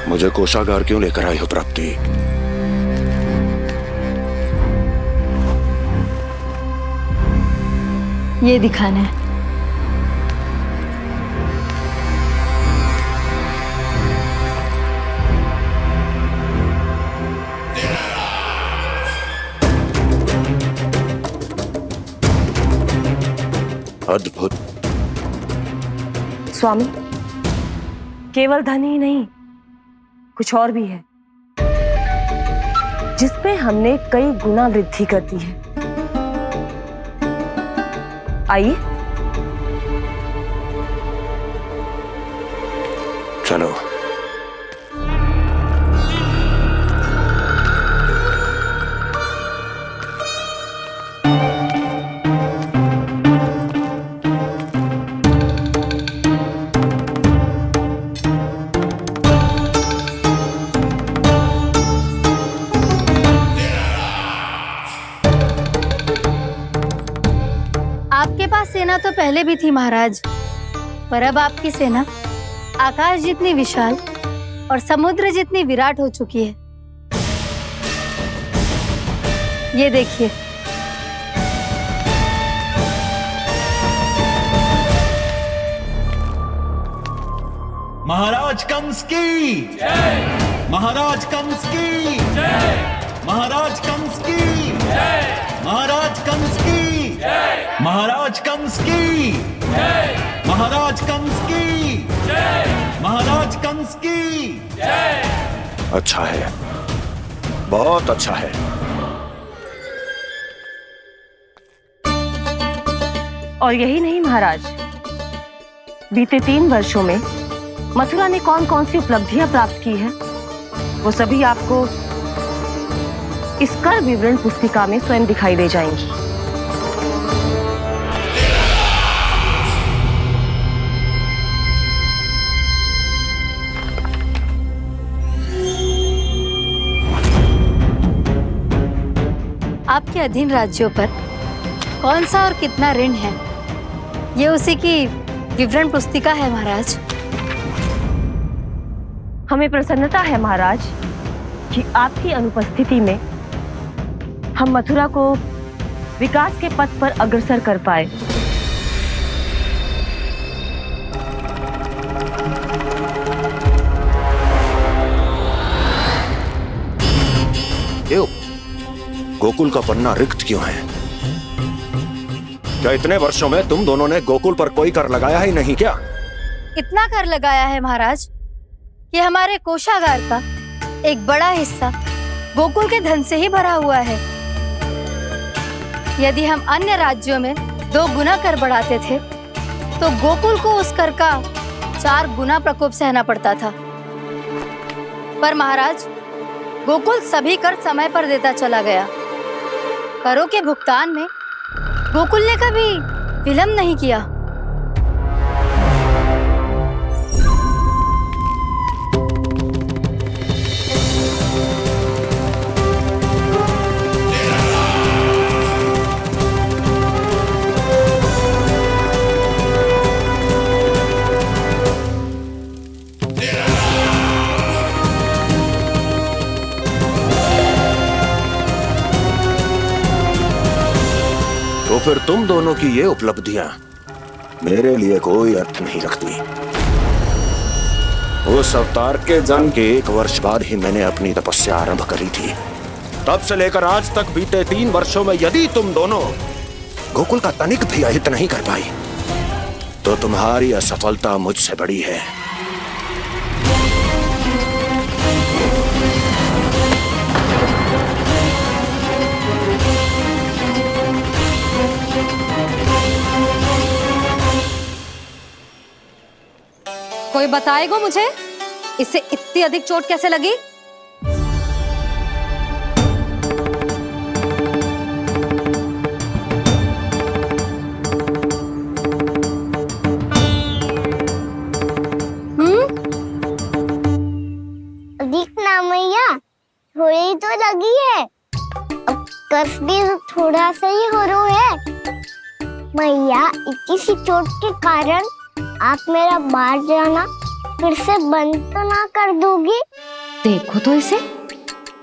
मुझे कोषागार क्यों लेकर आई हो प्राप्ति? ये दिखाना है। अद्भुत। स्वामी, केवल धन ही नहीं, कुछ और भी है जिसमें हमने कई गुना वृद्धि कर दी है। आइए चलो। आपके पास सेना तो पहले भी थी महाराज, पर अब आपकी सेना आकाश जितनी विशाल और समुद्र जितनी विराट हो चुकी है। ये देखिए। महाराज कंस की जय। महाराज कंस की जय। महाराज कंस की जय। महाराज कंस की जय। महाराज कंस की जय। महाराज कंस की जय। महाराज कंस की जय। अच्छा है, बहुत अच्छा है। और यही नहीं महाराज, बीते 3 वर्षों में मथुरा ने कौन कौन सी उपलब्धियां प्राप्त की है, वो सभी आपको इस कर विवरण पुस्तिका में स्वयं दिखाई दे जाएंगी। आपके अधीन राज्यों पर कौन सा और कितना ऋण है, ये उसी की विवरण पुस्तिका है महाराज। हमें प्रसन्नता है महाराज कि आपकी अनुपस्थिति में हम मथुरा को विकास के पथ पर अग्रसर कर पाए। क्यों? गोकुल का पन्ना रिक्त क्यों है? क्या इतने वर्षों में तुम दोनों ने गोकुल पर कोई कर लगाया ही नहीं क्या? इतना कर लगाया है महाराज कि हमारे कोषागार का एक बड़ा हिस्सा गोकुल के धन से ही भरा हुआ है। यदि हम अन्य राज्यों में 2 गुना कर बढ़ाते थे तो गोकुल को उस कर का 4 गुना प्रकोप सहना पड़ता था। पर महाराज, गोकुल सभी कर समय पर देता चला गया। करों के भुगतान में गोकुल ने कभी विलंब नहीं किया। तो फिर तुम दोनों की ये उपलब्धियां मेरे लिए कोई अर्थ नहीं रखती। उस अवतार के जन्म के 1 वर्ष बाद ही मैंने अपनी तपस्या आरंभ करी थी। तब से लेकर आज तक बीते 3 वर्षों में यदि तुम दोनों गोकुल का तनिक भी अहित नहीं कर पाई तो तुम्हारी असफलता मुझसे बड़ी है। कोई बताएगा मुझे इसे इतनी अधिक चोट कैसे लगी? दिखना मैया, थोड़ी तो लगी है, अब कस भी थोड़ा सा ही हो रहा है। मैया, इतनी सी चोट के कारण आप मेरा बाहर जाना फिर से बंद तो ना कर दोगी? देखो तो इसे,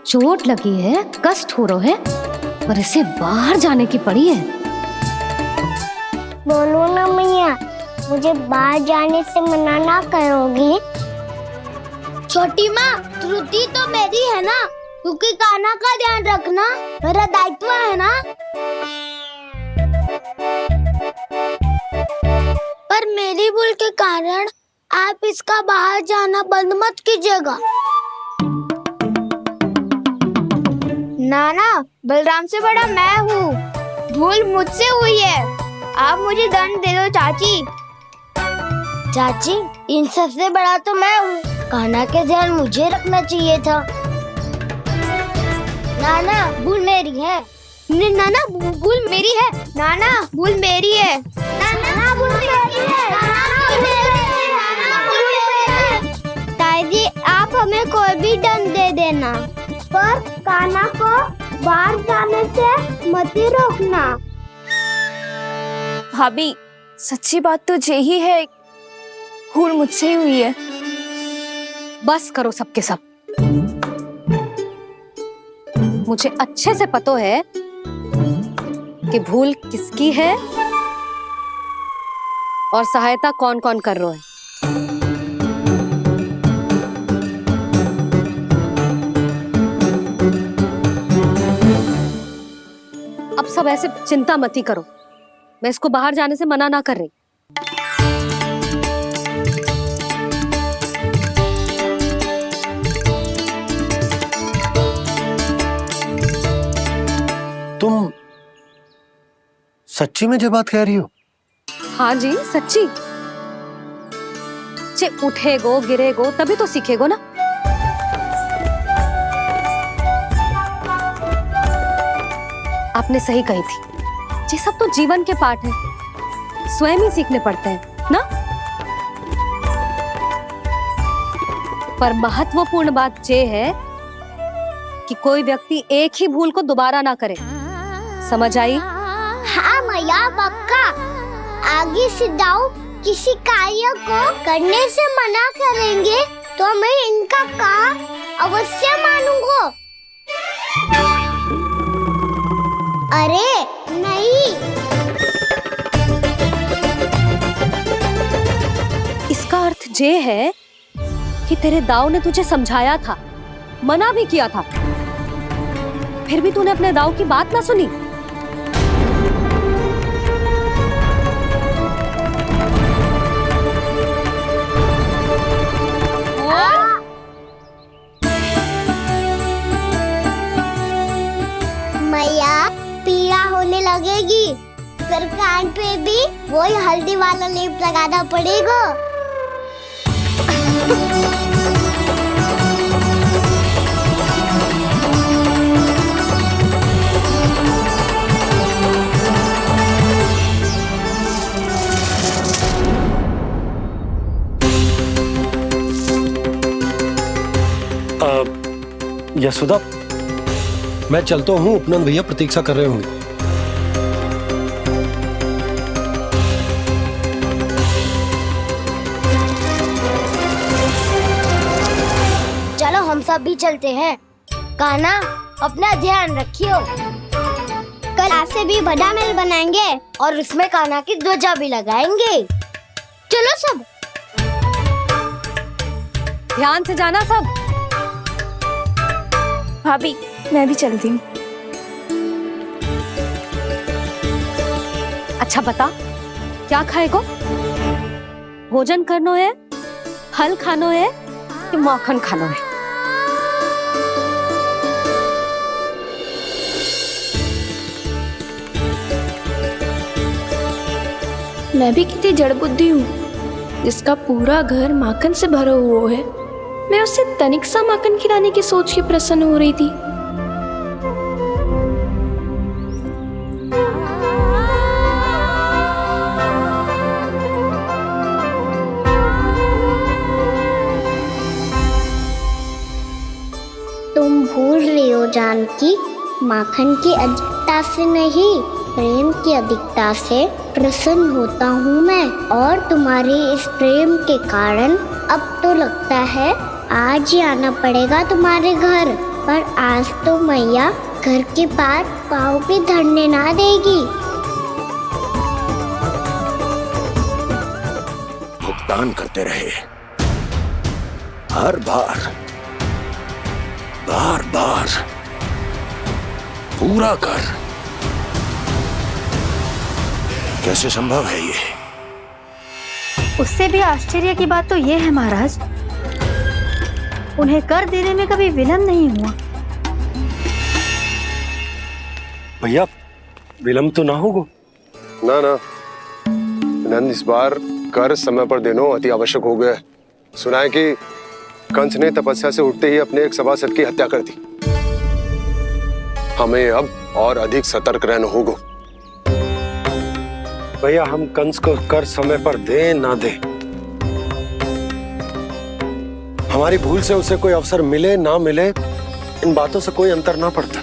चोट लगी है, कष्ट हो रहा है, पर इसे बाहर जाने की पड़ी है। बोलो ना मैया, मुझे बाहर जाने से मना ना करोगी? छोटी माँ, त्रुटि तो मेरी है ना, क्योंकि कान्हा का ध्यान रखना मेरा दायित्व है ना। पर मेरी भूल के कारण आप इसका बाहर जाना बंद मत कीजिएगा। नाना, बलराम से बड़ा मैं हूँ, भूल मुझसे हुई है, आप मुझे दंड दे दो चाची। चाची, इन सबसे बड़ा तो मैं हूँ, कान्हा के ध्यान मुझे रखना चाहिए था। नाना, भूल मेरी है। नाना, भूल मेरी है। नाना, भूल मेरी है। नाना, भूल मेरी है। ताई जी, आप हमें कोई भी दंड दे देना, पर कान्हा को बाहर जाने से मत ही रोकना। भाभी, सच्ची बात तो यही है, भूल मुझसे ही हुई है। बस करो सबके सब। मुझे अच्छे से पता है कि भूल किसकी है और सहायता कौन कौन कर रहा है। अब सब ऐसे चिंता मत ही करो, मैं इसको बाहर जाने से मना ना कर रही। तुम सच्ची में जो बात कह रही हो? हाँ जी, सच्ची। जे उठेगो गिरेगो तभी तो सीखेगो ना। आपने सही कही थी, ये सब तो जीवन के पाठ है, स्वयं ही सीखने पड़ते हैं ना। पर महत्वपूर्ण बात ये है कि कोई व्यक्ति एक ही भूल को दोबारा ना करे, समझ आई? हाँ मैया, पक्का। आगे से दाऊ किसी कार्य को करने से मना करेंगे तो मैं इनका कहा अवश्य मानूंगा। अरे नहीं, इसका अर्थ ये है कि तेरे दाऊ ने तुझे समझाया था, मना भी किया था, फिर भी तूने अपने दाऊ की बात ना सुनी। मैया, पीड़ा होने लगेगी, फिर कान पे भी वही हल्दी वाला लेप लगाना पड़ेगा। यशोदा, मैं चलता हूँ, उपनंद भैया प्रतीक्षा कर रहे होंगे। चलो हम सब भी चलते हैं। कान्हा, अपना ध्यान रखियो। कल ऐसे भी बड़ा महल बनाएंगे और उसमें कान्हा की ध्वजा भी लगाएंगे। चलो सब। ध्यान से जाना सब। भाभी, मैं भी चलती हूँ। अच्छा बता, क्या खाएगो? भोजन करनो है, फल खानो है कि माखन खानो है? मैं भी कितनी जड़ बुद्धि हूँ जिसका पूरा घर माखन से भरा हुआ है। मैं उससे तनिक सा माखन खिलाने की सोच के प्रसन्न हो रही थी। तुम भूल रही हो जानकी, माखन की अधिकता से नहीं, प्रेम की अधिकता से प्रसन्न होता हूँ मैं। और तुम्हारे इस प्रेम के कारण अब तो लगता है आज ही आना पड़ेगा तुम्हारे घर। पर आज तो मैया घर के पास पाँव भी धरने ना देगी। भुगतान करते रहे, हर बार बार बार पूरा कर। कैसे संभव है ये? उससे भी आश्चर्य की बात तो ये है महाराज, उन्हें कर देने में कभी विलंब नहीं हुआ। भैया विलंब तो ना होगा? ना ना नंद, इस बार कर समय पर देना अति आवश्यक हो गया है। सुना है कि कंस ने तपस्या से उठते ही अपने एक सभासद की हत्या कर दी। हमें अब और अधिक सतर्क रहना होगा। भैया हम कंस को कर समय पर दे ना दे, हमारी भूल से उसे कोई अवसर मिले ना मिले, इन बातों से कोई अंतर ना पड़ता,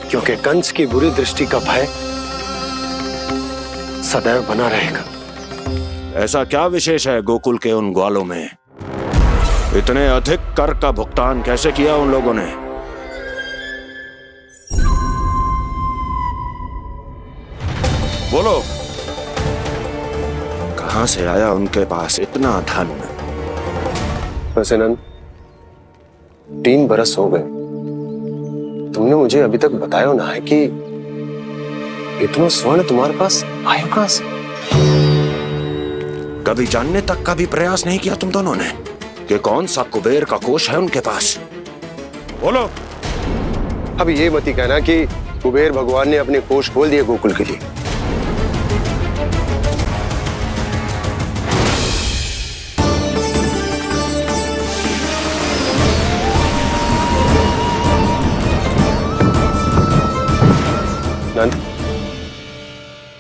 क्योंकि कंस की बुरी दृष्टि का भय सदैव बना रहेगा। ऐसा क्या विशेष है गोकुल के उन ग्वालों में? इतने अधिक कर का भुगतान कैसे किया उन लोगों ने? बोलो, कहां से आया उनके पास इतना धन? वैसे नंद, 3 बरस हो गए, तुमने मुझे अभी तक बताया ना है कि इतना स्वर्ण तुम्हारे पास आया कहां से? कभी जानने तक का भी प्रयास नहीं किया तुम दोनों ने कि कौन सा कुबेर का कोष है उनके पास? बोलो। अब ये मत ही कहना कि कुबेर भगवान ने अपने कोष खोल दिए गोकुल के लिए। नंद,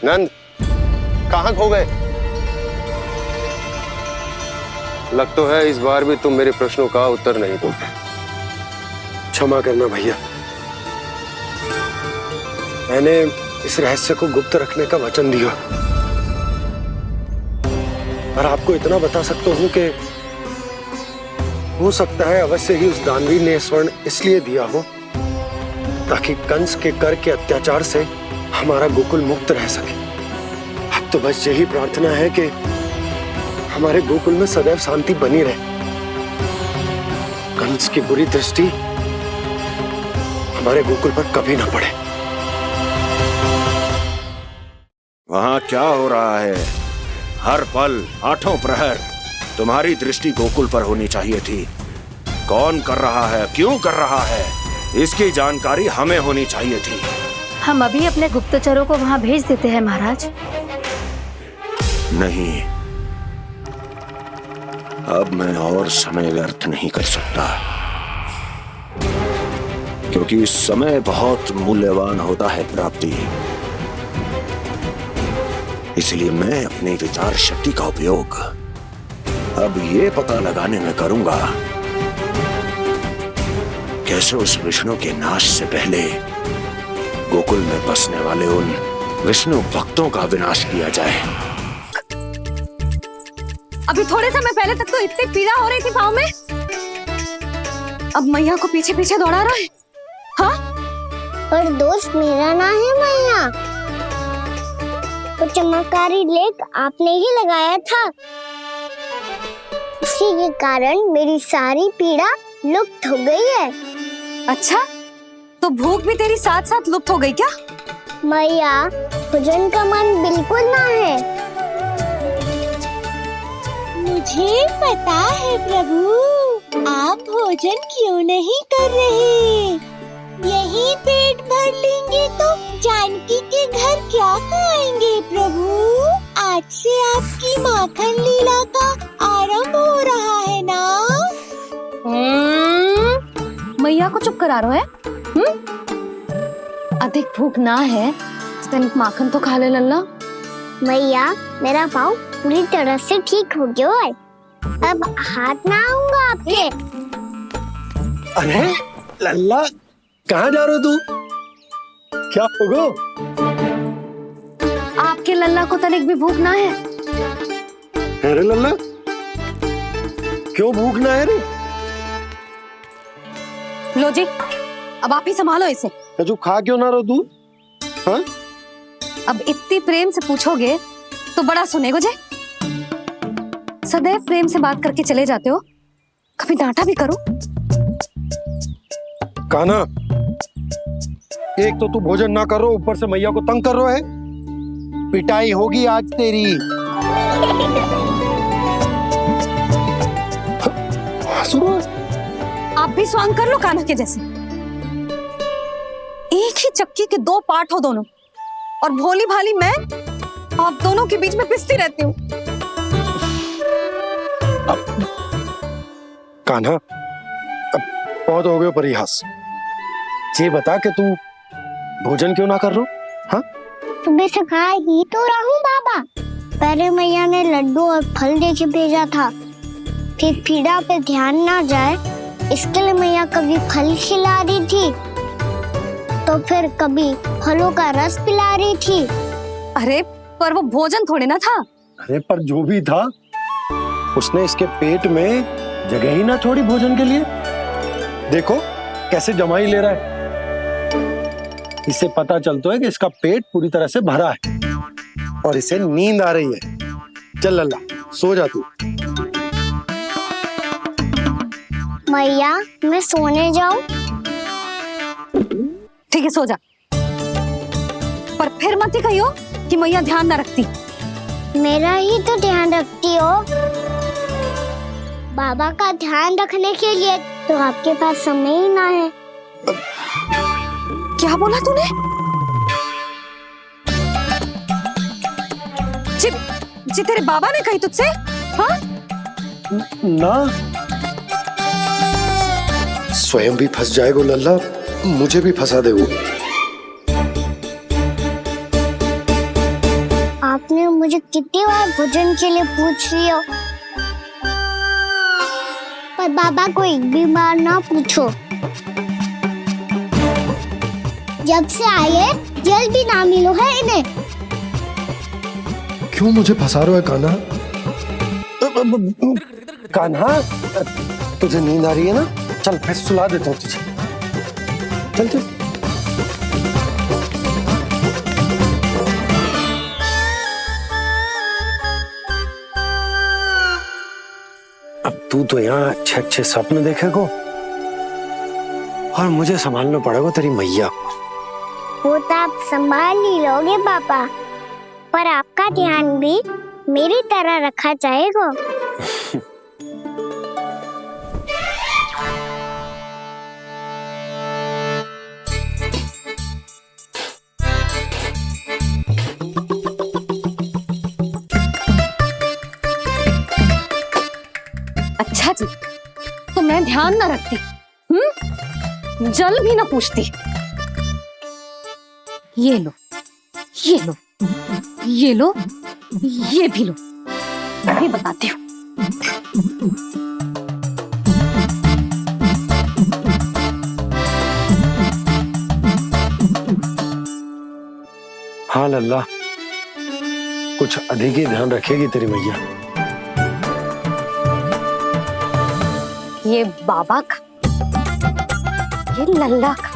नंद, कहां खो गए? लग तो है इस बार भी तुम मेरे प्रश्नों का उत्तर नहीं दोगे। क्षमा करना भैया, मैंने इस रहस्य को गुप्त रखने का वचन दिया, पर आपको इतना बता सकता हूं कि हो सकता है अवश्य ही उस दानवी ने स्वर्ण इसलिए दिया हो ताकि कंस के कर के अत्याचार से हमारा गोकुल मुक्त रह सके। अब तो बस यही प्रार्थना है कि हमारे गोकुल में सदैव शांति बनी रहे, कंस की बुरी दृष्टि हमारे गोकुल पर कभी ना पड़े। वहां क्या हो रहा है? हर पल, आठों प्रहर तुम्हारी दृष्टि गोकुल पर होनी चाहिए थी। कौन कर रहा है, क्यों कर रहा है, इसकी जानकारी हमें होनी चाहिए थी। हम अभी अपने गुप्तचरों को वहां भेज देते हैं महाराज। नहीं, अब मैं और समय व्यर्थ नहीं कर सकता, क्योंकि समय बहुत मूल्यवान होता है प्राप्ति। इसलिए मैं अपनी विचार शक्ति का उपयोग अब ये पता लगाने में करूंगा कैसे उस विष्णु के नाश से पहले गोकुल में बसने वाले उन विष्णु भक्तों का विनाश किया जाए। अभी थोड़े समय पहले तक तो इतनी पीड़ा हो रही थी पाँव में, अब मैया को पीछे पीछे दौड़ा रहा है। हाँ? पर दोष मेरा ना है मैया, तो चमत्कारी लेख आपने ही लगाया था, इसी के कारण मेरी सारी पीड़ा लुप्त हो गई है। अच्छा, तो भूख भी तेरी साथ साथ लुप्त हो गई क्या? मैया, भोजन का मन बिल्कुल ना है। मुझे पता है प्रभु, आप भोजन क्यों नहीं कर रहे। यही पेट भर लेंगे तो जानकी के घर क्या खाएंगे प्रभु। आज से आपकी माखन लीला का आरंभ हो रहा है ना। मैया को चुप करा रहे है? अधिक भूख ना है तो तनिक माखन तो खा ले लल्ला। मैया, मेरा पाँव पूरी तरह से ठीक हो गया है। अब हाथ ना आऊंगा आपके। अरे लल्ला, कहाँ जा रहे हो तू? क्या होगो? आपके लल्ला को तनिक भी भूख ना है? अरे लल्ला, क्यों भूख ना है रे? लो जी, अब आप ही संभालो इसे। जो खा क्यों ना रहो तू? हाँ? अब इतनी प्रेम से पूछोगे तो बड़ा सुनेगो जे। सदैव प्रेम से बात करके चले जाते हो, कभी डांटा भी करो। कान्हा, एक तो तू भोजन ना करो, ऊपर से मैया को तंग कर रहा है। पिटाई होगी आज तेरी। आप भी स्वांग कर लो कान्हा के जैसे। एक ही चक्की के दो पार्ट हो दोनों, और भोली भाली मैं आप दोनों के बीच में पिसती रहती हूँ। कान्हा, अब बहुत हो गए परिहास। ये बता कि तू भोजन क्यों ना कर रो? हाँ? सुबह से खा ही तो रहा हूँ बाबा। पहले मैया ने लड्डू और फल देके भेजा था, फिर पीड़ा पे ध्यान ना जाए इसके लिए मैया कभी फल खिला रही थी तो फिर कभी फलों का रस पिला रही थी। अरे पर वो भोजन थोड़े ना था। अरे पर जो भी था, उसने इसके पेट में जगह ही ना छोड़ी भोजन के लिए। देखो कैसे जमाई ले रहा है। इससे पता चलता है कि इसका पेट पूरी तरह से भरा है और इसे नींद आ रही है। चल लल्ला, सो जा तू। मैया, मैं सोने जाऊं? ठीक है, सो जा, पर फिर मत ही कहियो कि मैया ध्यान ना रखती। मेरा ही तो ध्यान रखती हो। बाबा का ध्यान रखने के लिए तो आपके पास समय ही ना है। क्या बोला तूने? जी तेरे बाबा ने कही तुझसे? हाँ? ना, स्वयं भी फंस जाएगा लल्ला, मुझे भी फंसा देगो। आपने मुझे कितनी बार भोजन के लिए पूछ लिया, पर बाबा को एक भी बार ना पूछो। जब से आए जल भी ना मिलो है इन्हें। क्यों मुझे फंसा रहा है कान्हा? कान्हा, तुझे नींद आ रही है ना? चल मैं सुला देता हूँ तुझे। चल चल। अब तू तो यहाँ अच्छे अच्छे सपने देखेगो और मुझे संभालना पड़ेगा तेरी मैया को। वो तो आप संभाल ही लोगे पापा, पर आपका ध्यान भी मेरी तरह रखा जाएगा। अच्छा जी, तो मैं ध्यान ना रखती, जल भी ना पूछती। ये लो, ये लो, ये लो, ये भी लो, मैं भी बताती हूँ। हाँ लल्ला, कुछ अधिक ही ध्यान रखेगी तेरी मैया। ये बाबा का, ये लल्ला का।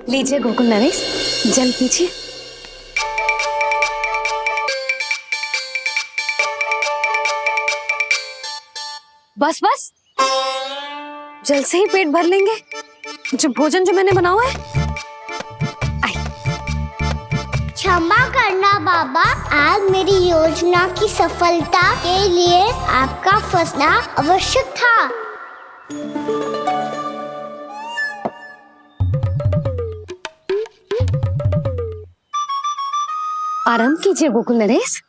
लीजिए लीजिए गोकुल नरेश, जल पीजिए। बस बस, जल से ही पेट भर लेंगे। जो भोजन जो मैंने बनाया है। क्षमा करना बाबा, आज मेरी योजना की सफलता के लिए आपका फंसना आवश्यक था। आराम कीजिए गोकुल नरेश।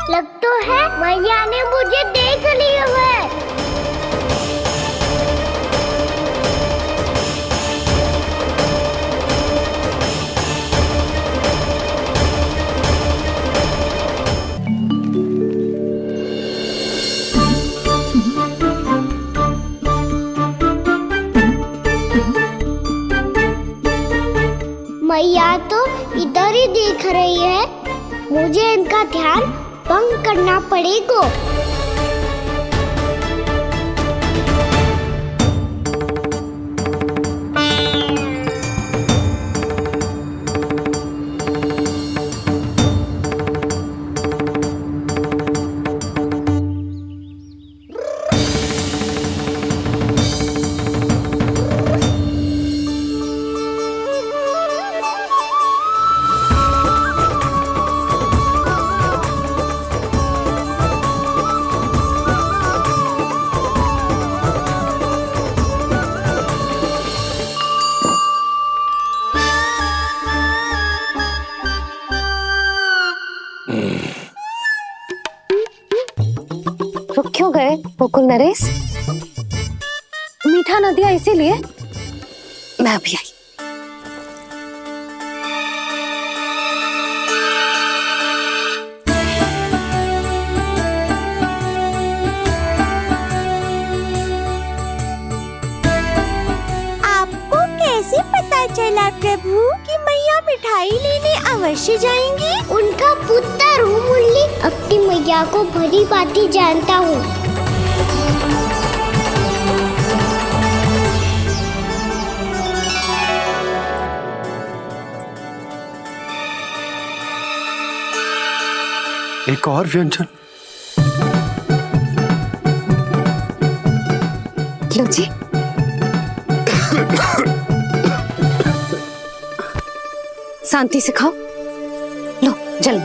लग तो है मैया ने मुझे देख लिया है। मैया तो इधर ही देख रही है, मुझे इनका ध्यान भंग करना पड़ेगा। रुक क्यों गए गोकुल नरेश? मीठा न दिया इसीलिए? मैं अभी आई। आपको कैसे पता चला प्रभु कि मैया मिठाई लेने अवश्य जाएंगी? उनका पुत्र हूँ मुरली, अपनी मैया को भली भांति जानता हूँ। एक और व्यंजन। लो जी। शांति से खाओ। लो जल।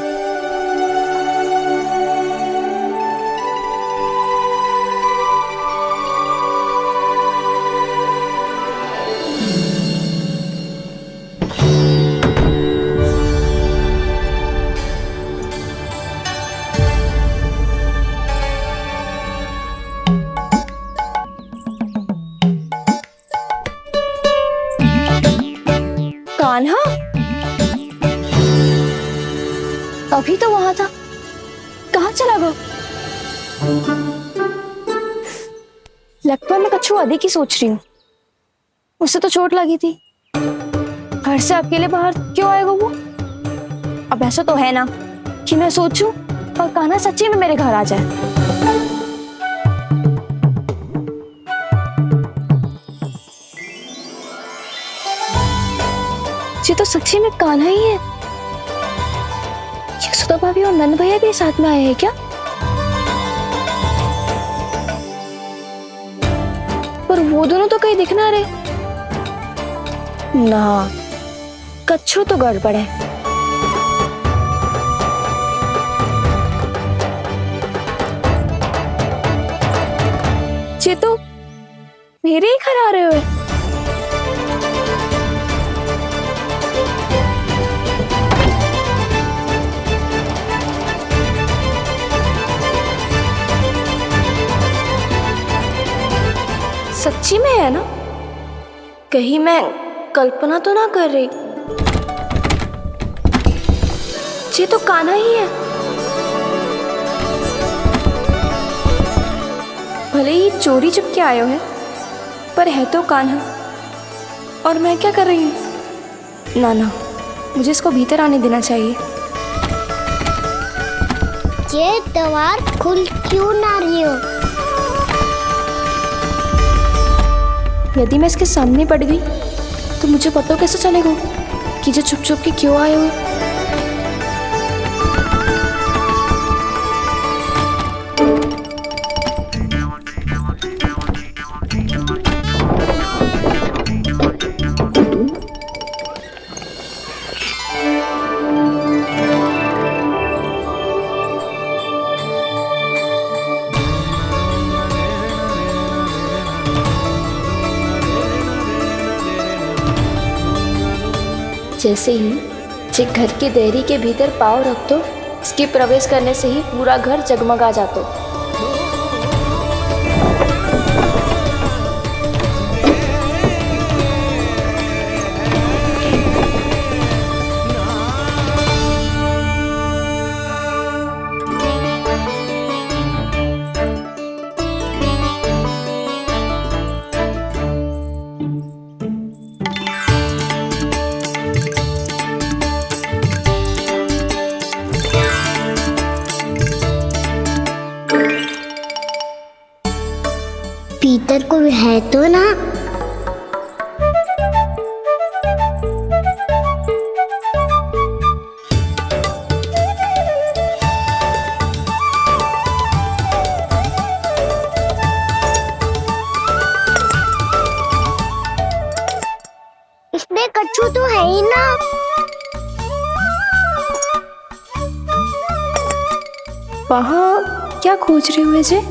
कान्हा अभी तो वहां था, कहाँ चला गया? लगता मैं कच्छू आदि की सोच रही हूँ। उसे तो चोट लगी थी, घर से अकेले बाहर क्यों आएगा वो? अब ऐसा तो है ना कि मैं सोचूं और कान्हा सच्ची में मेरे घर आ जाए। ये तो सच्ची में कान्हा ही है। यशोदा भाभी और नंद भैया भी साथ में आए हैं क्या? पर वो दोनों तो कहीं दिख ना रहे। ना, कच्छू तो गड़बड़ है। ये तो मेरे ही घर आ रहे हो। सच्ची में है ना? कहीं मैं कल्पना तो ना कर रही? ये तो कान्हा ही है। भले ही चोरी चुप के आए हो है, पर है तो कान्हा। और मैं क्या कर रही हूँ? ना ना, मुझे इसको भीतर आने देना चाहिए। ये दीवार खुल क्यों ना रही हो? यदि मैं इसके सामने पड़ गई तो मुझे पता कैसे चलेगा कि जो छुप छुप के क्यों आए हो? जैसे ही जे घर के देहरी के भीतर पाँव रख दो, इसके प्रवेश करने से ही पूरा घर जगमगा जातो। भीतर कोई है तो ना? इसमें कच्छू तो है ही ना। वहाँ क्या खोज रहे हुए जे?